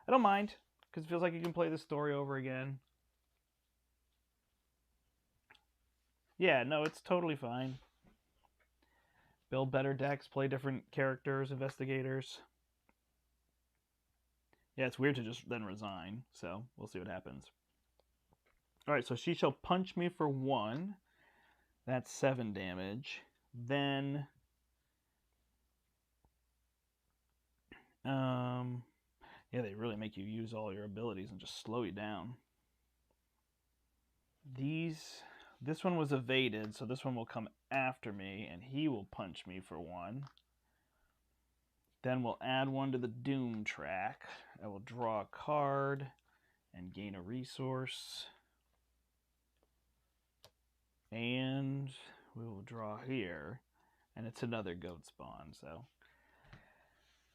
I don't mind, because it feels like you can play the story over again. Yeah, no, it's totally fine. Build better decks, play different characters, investigators. Yeah, it's weird to just then resign, so we'll see what happens. All right, so she shall punch me for 1. That's 7 damage. Then, yeah, they really make you use all your abilities and just slow you down. This one was evaded, so this one will come after me, and he will punch me for 1. Then we'll add 1 to the Doom track. I will draw a card and gain a resource. And we will draw here, and it's another goat spawn, so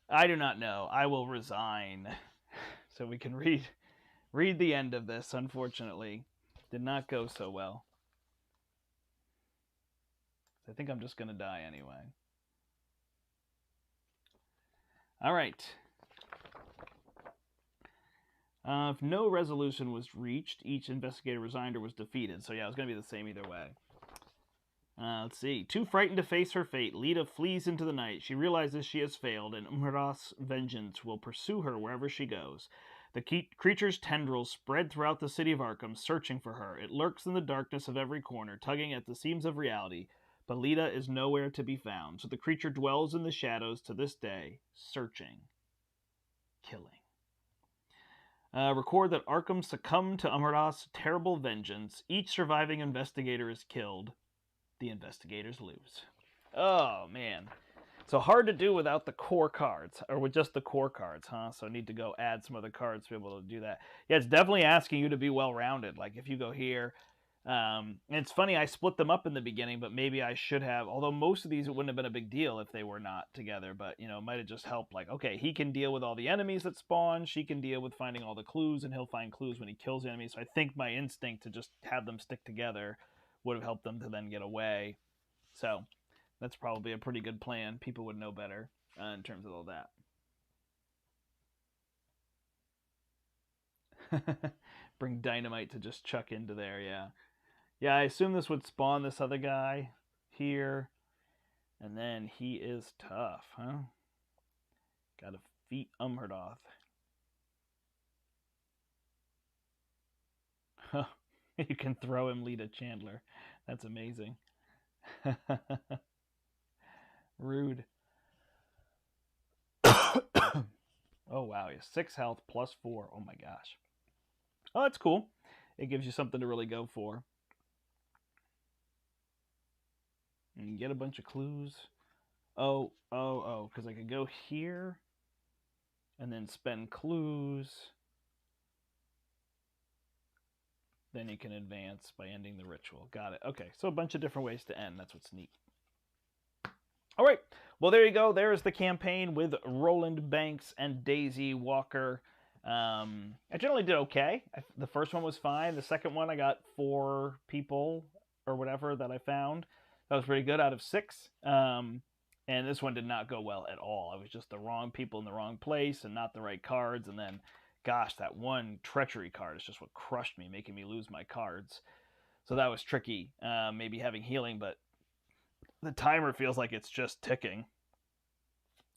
I do not know. I will resign so we can read the end of this. Unfortunately, did not go so well. I think I'm just going to die anyway. All right. If no resolution was reached, each investigator resigned or was defeated. So yeah, it was going to be the same either way. Let's see. Too frightened to face her fate, Lita flees into the night. She realizes she has failed, and Umra's vengeance will pursue her wherever she goes. The creature's tendrils spread throughout the city of Arkham, searching for her. It lurks in the darkness of every corner, tugging at the seams of reality. But Lita is nowhere to be found, so the creature dwells in the shadows to this day, searching, killing. Record that Arkham succumbed to Umhardas's terrible vengeance. Each surviving investigator is killed. The investigators lose. Oh, man. So hard to do without the core cards, or with just the core cards, huh? So I need to go add some other cards to be able to do that. Yeah, it's definitely asking you to be well-rounded. Like, if you go here, and it's funny, I split them up in the beginning, but maybe I should have, although most of these it wouldn't have been a big deal if they were not together, but, you know, it might have just helped, like, okay, he can deal with all the enemies that spawn, she can deal with finding all the clues, and he'll find clues when he kills the enemies. So I think my instinct to just have them stick together would have helped them to then get away. So that's probably a pretty good plan. People would know better in terms of all that. Bring dynamite to just chuck into there, yeah. Yeah, I assume this would spawn this other guy here. And then he is tough, huh? Gotta feat Umhardoth. You can throw him Lita Chandler. That's amazing. Rude. Oh, wow. He has 6 health plus 4. Oh, my gosh. Oh, that's cool. It gives you something to really go for. And you get a bunch of clues. Oh, because I could go here and then spend clues. Then you can advance by ending the ritual. Got it. Okay, so a bunch of different ways to end. That's what's neat. All right. Well, there you go. There's the campaign with Roland Banks and Daisy Walker. I generally did okay. The first one was fine. The second one, I got 4 people or whatever that I found. That was pretty good out of 6. And this one did not go well at all. I was just the wrong people in the wrong place and not the right cards. And then, gosh, that one treachery card is just what crushed me, making me lose my cards. So that was tricky. Maybe having healing, but the timer feels like it's just ticking,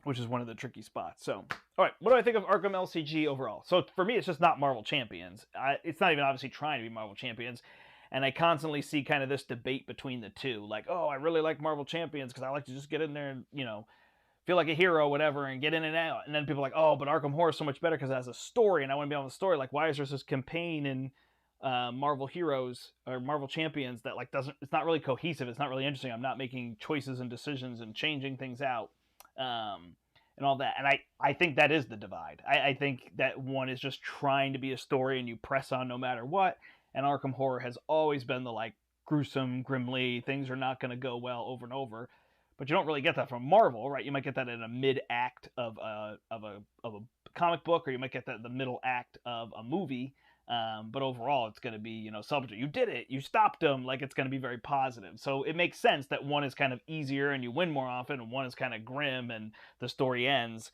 which is one of the tricky spots. So, all right, what do I think of Arkham LCG overall? So for me, it's just not Marvel Champions. It's not even obviously trying to be Marvel Champions. And I constantly see kind of this debate between the two. Like, oh, I really like Marvel Champions because I like to just get in there and, you know, feel like a hero, whatever, and get in and out. And then people are like, oh, but Arkham Horror is so much better because it has a story, and I want to be on the story. Like, why is there this campaign in Marvel Heroes or Marvel Champions that like doesn't? It's not really cohesive. It's not really interesting. I'm not making choices and decisions and changing things out, and all that. And I think that is the divide. I think that one is just trying to be a story, and you press on no matter what. And Arkham Horror has always been the like gruesome, grimly, things are not going to go well over and over. But you don't really get that from Marvel, right? You might get that in a mid-act of a comic book, or you might get that in the middle act of a movie. But overall, it's going to be, you know, subject. You did it. You stopped them. Like, it's going to be very positive. So it makes sense that one is kind of easier and you win more often, and one is kind of grim and the story ends.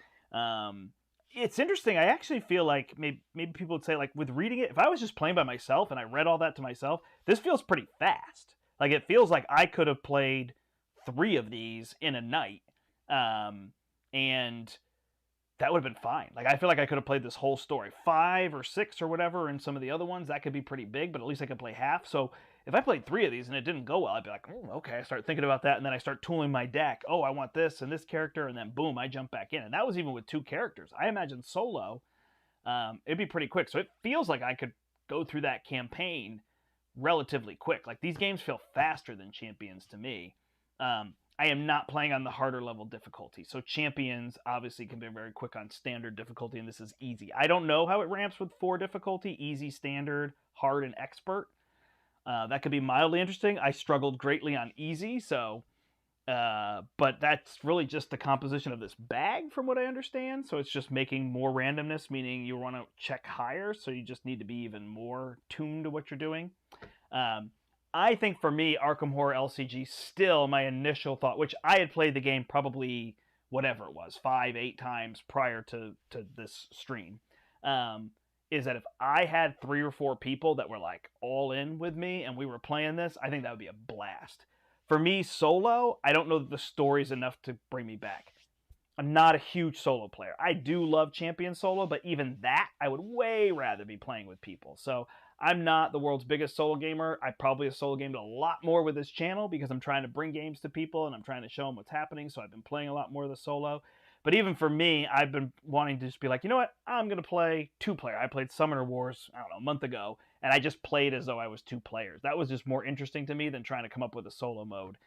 It's interesting. I actually feel like maybe people would say, like, with reading it, if I was just playing by myself and I read all that to myself, this feels pretty fast. Like, it feels like I could have played 3 of these in a night, and that would have been fine. Like, I feel like I could have played this whole story 5 or 6 or whatever, and some of the other ones that could be pretty big, but at least I could play half. So if I played 3 of these and it didn't go well, I'd be like, oh, okay. I start thinking about that, and then I start tooling my deck. Oh, I want this and this character, and then boom, I jump back in. And that was even with 2 characters. I imagine solo, it'd be pretty quick. So it feels like I could go through that campaign relatively quick. Like, these games feel faster than Champions to me. I am not playing on the harder level difficulty. So Champions obviously can be very quick on standard difficulty, and this is easy. I don't know how it ramps with 4 difficulty, easy, standard, hard, and expert. That could be mildly interesting. I struggled greatly on easy, so but that's really just the composition of this bag from what I understand. So it's just making more randomness, meaning you want to check higher, so you just need to be even more tuned to what you're doing. I think for me, Arkham Horror LCG, still my initial thought, which I had played the game probably whatever it was, 5, 8 times prior to this stream, is that if I had 3 or 4 people that were like all in with me and we were playing this, I think that would be a blast. For me, solo, I don't know that the story's enough to bring me back. I'm not a huge solo player. I do love Champion solo, but even that, I would way rather be playing with people. So I'm not the world's biggest solo gamer. I probably have solo gamed a lot more with this channel because I'm trying to bring games to people and I'm trying to show them what's happening. So I've been playing a lot more of the solo. But even for me, I've been wanting to just be like, you know what? I'm going to play 2-player. I played Summoner Wars, I don't know, a month ago, and I just played as though I was 2 players. That was just more interesting to me than trying to come up with a solo mode.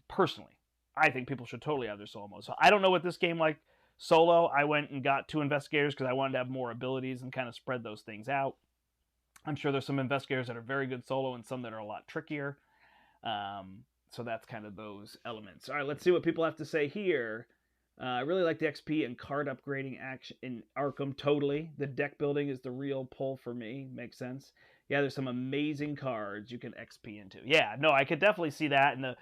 Personally, I think people should totally have their solo mode. So I don't know what this game like solo. I went and got 2 investigators because I wanted to have more abilities and kind of spread those things out. I'm sure there's some investigators that are very good solo and some that are a lot trickier. So that's kind of those elements. All right, let's see what people have to say here. I really like the XP and card upgrading action in Arkham, totally. The deck building is the real pull for me. Makes sense. Yeah, there's some amazing cards you can XP into. Yeah, no, I could definitely see that. And the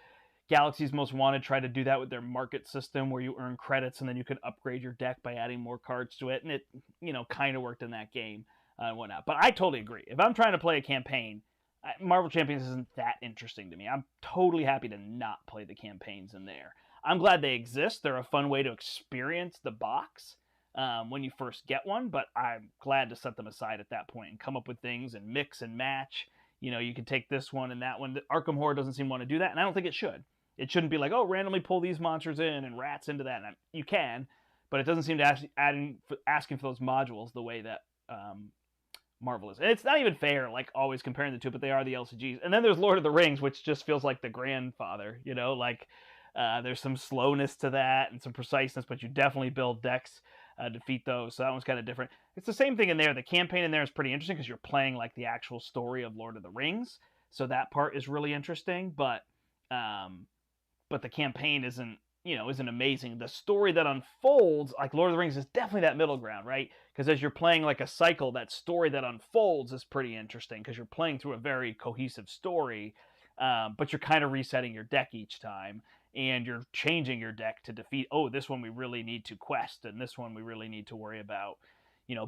Galaxy's Most Wanted try to do that with their market system where you earn credits and then you can upgrade your deck by adding more cards to it. And it, kind of worked in that game and whatnot. But I totally agree. If I'm trying to play a campaign, Marvel Champions isn't that interesting to me. I'm totally happy to not play the campaigns in there. I'm glad they exist. They're a fun way to experience the box when you first get one, but I'm glad to set them aside at that point and come up with things and mix and match. You can take this one and that one. The Arkham Horror doesn't seem to want to do that, and I don't think it should. It shouldn't be like, oh, randomly pull these monsters in and rats into that. And you can, but it doesn't seem to asking for those modules the way that Marvel is. And it's not even fair, like always comparing the two, but they are the LCGs. And then there's Lord of the Rings, which just feels like the grandfather, there's some slowness to that and some preciseness, but you definitely build decks to defeat those. So that one's kind of different. It's the same thing in there. The campaign in there is pretty interesting because you're playing like the actual story of Lord of the Rings. So that part is really interesting, but the campaign isn't amazing. The story that unfolds, like Lord of the Rings, is definitely that middle ground, right? Because as you're playing like a cycle, that story that unfolds is pretty interesting because you're playing through a very cohesive story, but you're kind of resetting your deck each time, and you're changing your deck to defeat, this one we really need to quest, and this one we really need to worry about,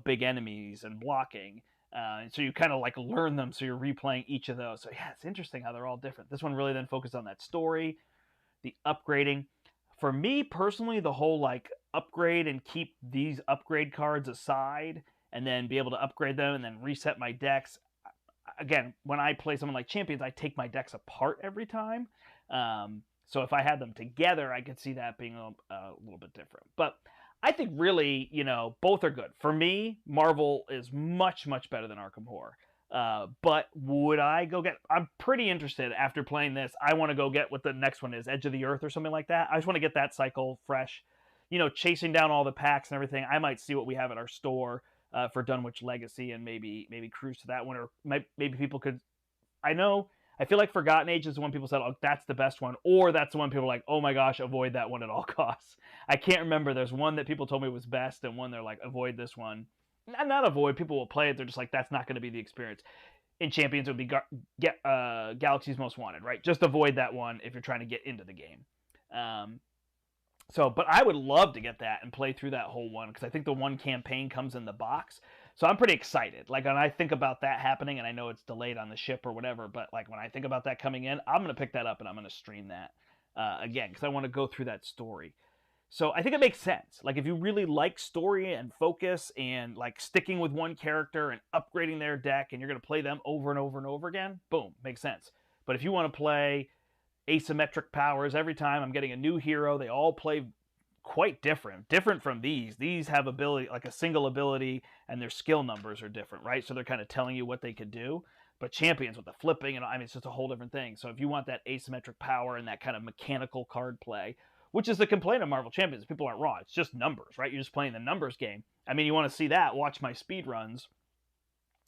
big enemies and blocking. And so you kind of like learn them, so you're replaying each of those. So yeah, it's interesting how they're all different. This one really then focused on that story, the upgrading. For me personally, the whole like upgrade and keep these upgrade cards aside and then be able to upgrade them and then reset my decks. Again, when I play someone like Champions, I take my decks apart every time. So if I had them together, I could see that being a little bit different. But I think really, both are good. For me, Marvel is much, much better than Arkham Horror. But would I go get... I'm pretty interested after playing this. I want to go get what the next one is, Edge of the Earth or something like that. I just want to get that cycle fresh. Chasing down all the packs and everything. I might see what we have at our store for Dunwich Legacy and maybe cruise to that one. Or maybe people could... I feel like Forgotten Age is the one people said, oh, that's the best one. Or that's the one people are like, oh my gosh, avoid that one at all costs. I can't remember. There's one that people told me was best and one they're like, avoid this one. Not avoid. People will play it. They're just like, that's not going to be the experience. In Champions, it would be Galaxy's Most Wanted, right? Just avoid that one if you're trying to get into the game. But I would love to get that and play through that whole one because I think the one campaign comes in the box. So I'm pretty excited. Like when I think about that happening, and I know it's delayed on the ship or whatever, but like when I think about that coming in, I'm going to pick that up and I'm going to stream that again because I want to go through that story. So I think it makes sense. Like if you really like story and focus and like sticking with one character and upgrading their deck and you're going to play them over and over and over again, boom, makes sense. But if you want to play asymmetric powers every time, I'm getting a new hero, they all play quite different from these. These have ability, like a single ability, and their skill numbers are different, right? So they're kind of telling you what they could do. But Champions with the flipping, it's just a whole different thing. So if you want that asymmetric power and that kind of mechanical card play, which is the complaint of Marvel Champions, people aren't wrong. It's just numbers, right? You're just playing the numbers game. You want to see that, watch my speed runs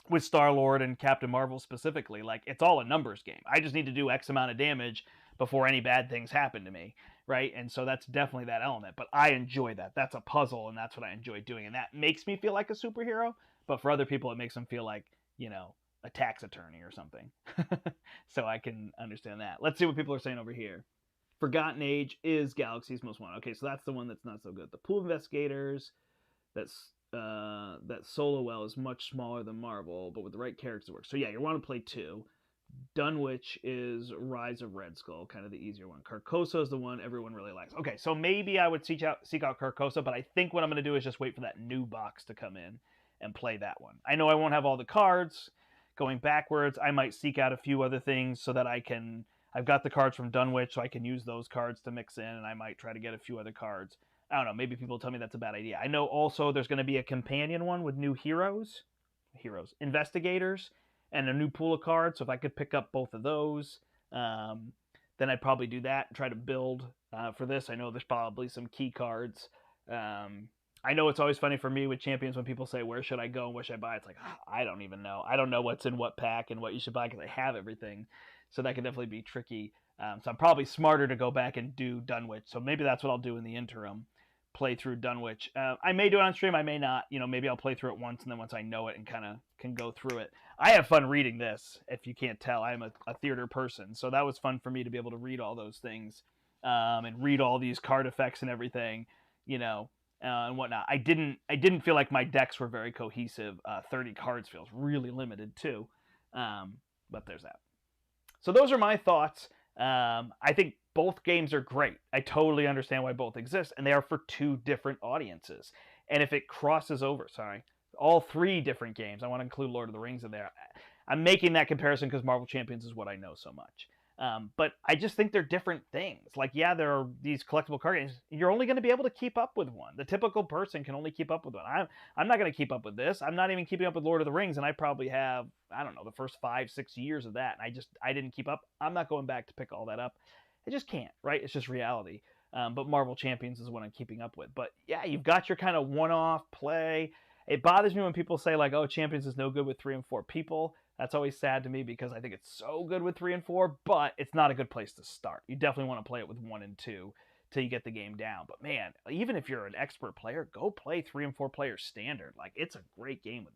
with Star-Lord and Captain Marvel specifically. Like, it's all a numbers game. I just need to do X amount of damage before any bad things happen to me, right? And so that's definitely that element. But I enjoy that. That's a puzzle, and that's what I enjoy doing. And that makes me feel like a superhero. But for other people, it makes them feel like, a tax attorney or something. So I can understand that. Let's see what people are saying over here. Forgotten Age is Galaxy's Most Wanted. Okay, so that's the one that's not so good. The Pool of Investigators, that solo well is much smaller than Marvel, but with the right characters it works. So yeah, you want to play 2. Dunwich is Rise of Red Skull, kind of the easier one. Carcosa is the one everyone really likes. Okay, so maybe I would seek out Carcosa, but I think what I'm going to do is just wait for that new box to come in and play that one. I know I won't have all the cards. Going backwards, I might seek out a few other things so that I've got the cards from Dunwich, so I can use those cards to mix in, and I might try to get a few other cards. I don't know, maybe people tell me that's a bad idea. I know also there's going to be a companion one with new investigators, and a new pool of cards. So if I could pick up both of those, then I'd probably do that and try to build for this. I know there's probably some key cards. I know it's always funny for me with Champions when people say, where should I go and what should I buy? It's like, I don't even know. I don't know what's in what pack and what you should buy because I have everything. So that can definitely be tricky. So I'm probably smarter to go back and do Dunwich. So maybe that's what I'll do in the interim, play through Dunwich. I may do it on stream. I may not. Maybe I'll play through it once, and then once I know it and kind of can go through it. I have fun reading this, if you can't tell. I'm a theater person. So that was fun for me to be able to read all those things and read all these card effects and everything, and whatnot. I didn't feel like my decks were very cohesive. 30 cards feels really limited too. But there's that. So those are my thoughts. I think both games are great. I totally understand why both exist, and they are for two different audiences. And if it crosses over, all three different games, I want to include Lord of the Rings in there. I'm making that comparison because Marvel Champions is what I know so much. But I just think they're different things. Like, yeah, there are these collectible card games. You're only going to be able to keep up with one. The typical person can only keep up with one. I'm not going to keep up with this. I'm not even keeping up with Lord of the Rings, and I probably have, I don't know, the first 5-6 years of that, and I didn't keep up. I'm not going back to pick all that up. I just can't, right? It's just reality. But Marvel Champions is what I'm keeping up with. But yeah, you've got your kind of one-off play. It bothers me when people say, like, oh, Champions is no good with 3 and 4 people. That's always sad to me because I think it's so good with 3 and 4, but it's not a good place to start. You definitely want to play it with 1 and 2 till you get the game down. But man, even if you're an expert player, go play 3 and 4 player standard. Like, it's a great game with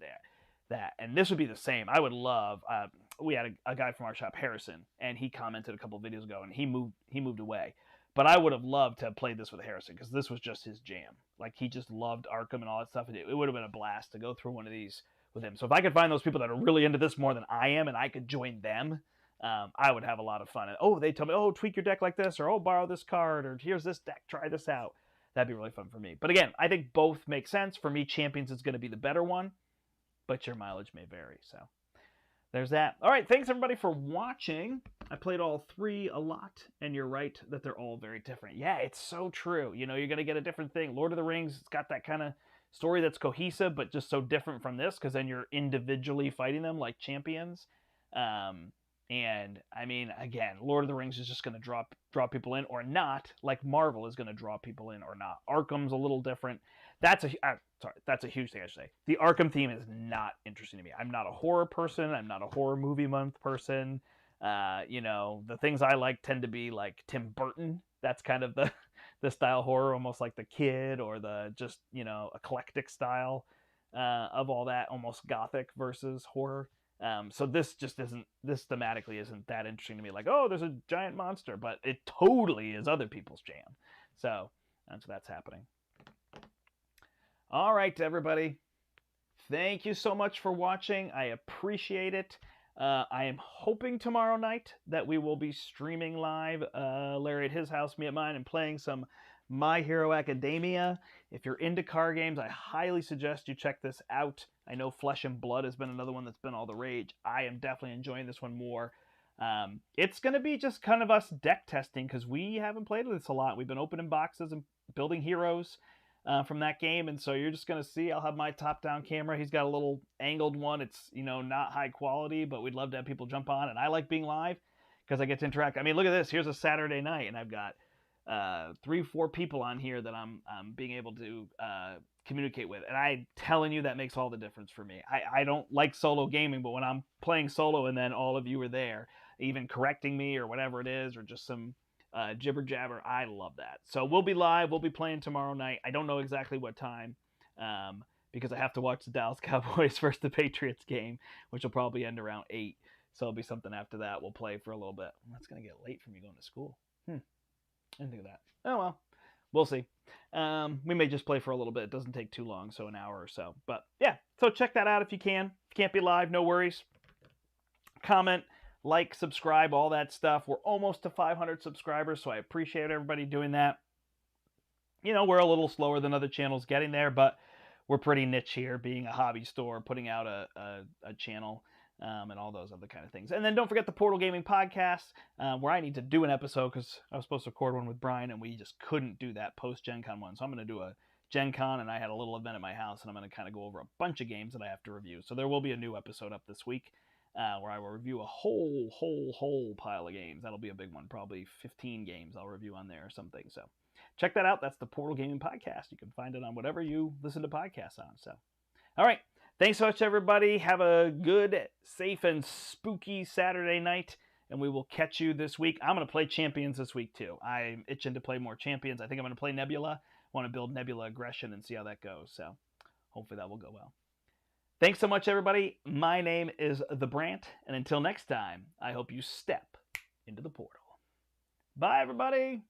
that. And this would be the same. I would love. We had a guy from our shop, Harrison, and he commented a couple of videos ago, and he moved away. But I would have loved to have played this with Harrison because this was just his jam. Like, he just loved Arkham and all that stuff. It would have been a blast to go through one of these with him. So if I could find those people that are really into this more than I am and I could join them, I would have a lot of fun. And, oh, they tell me, oh, tweak your deck like this, or oh, borrow this card, or here's this deck, try this out. That'd be really fun for me. But again, I think both make sense. For me, Champions is going to be the better one, but your mileage may vary. So there's that. All right, thanks everybody for watching. I played all 3 a lot, and you're right that they're all very different. Yeah, it's so true. You're going to get a different thing. Lord of the Rings, it's got that kind of story that's cohesive, but just so different from this, because then you're individually fighting them like champions. And I mean, again, Lord of the Rings is just going to draw people in or not, like Marvel is going to draw people in or not. Arkham's a little different. That's a huge thing I should say. The Arkham theme is not interesting to me. I'm not a horror person. I'm not a horror movie month person. The things I like tend to be like Tim Burton. That's kind of the style horror, almost like The Kid, or the just, eclectic style of all that, almost gothic versus horror. So this thematically isn't that interesting to me. Like, oh, there's a giant monster, but it totally is other people's jam. So that's happening. All right, everybody. Thank you so much for watching. I appreciate it. I am hoping tomorrow night that we will be streaming live, Larry at his house, me at mine, and playing some My Hero Academia. If you're into card games, I highly suggest you check this out. I know Flesh and Blood has been another one that's been all the rage. I am definitely enjoying this one more. It's going to be just kind of us deck testing because we haven't played this a lot. We've been opening boxes and building heroes from that game, and so you're just going to see. I'll have my top-down camera. He's got a little angled one. It's, not high quality, but we'd love to have people jump on, and I like being live because I get to interact. I mean, look at this. Here's a Saturday night, and I've got 3-4 people on here that I'm being able to communicate with, and I'm telling you that makes all the difference for me. I don't like solo gaming, but when I'm playing solo and then all of you are there, even correcting me or whatever it is, or just some jibber jabber, I love that. So we'll be live. We'll be playing tomorrow night. I don't know exactly what time because I have to watch the Dallas Cowboys versus the Patriots game, which will probably end around 8. So it'll be something after that. We'll play for a little bit. That's going to get late for me going to school. I didn't think of that. Oh, well. We'll see. We may just play for a little bit. It doesn't take too long, so an hour or so. But, yeah. So check that out if you can. If you can't be live, no worries. Comment, like, subscribe, all that stuff. We're almost to 500 subscribers, so I appreciate everybody doing that. We're a little slower than other channels getting there, but we're pretty niche here, being a hobby store, putting out a channel. and all those other kind of things. And then don't forget the Portal Gaming Podcast, where I need to do an episode because I was supposed to record one with Brian, and we just couldn't do that post-Gen Con one. So I'm going to do a Gen Con, and I had a little event at my house, and I'm going to kind of go over a bunch of games that I have to review. So there will be a new episode up this week where I will review a whole pile of games. That'll be a big one, probably 15 games I'll review on there or something. So check that out. That's the Portal Gaming Podcast. You can find it on whatever you listen to podcasts on. So, all right. Thanks so much, everybody. Have a good, safe, and spooky Saturday night, and we will catch you this week. I'm going to play Champions this week, too. I'm itching to play more Champions. I think I'm going to play Nebula. I want to build Nebula Aggression and see how that goes. So hopefully that will go well. Thanks so much, everybody. My name is the Brandt, and until next time, I hope you step into the portal. Bye, everybody.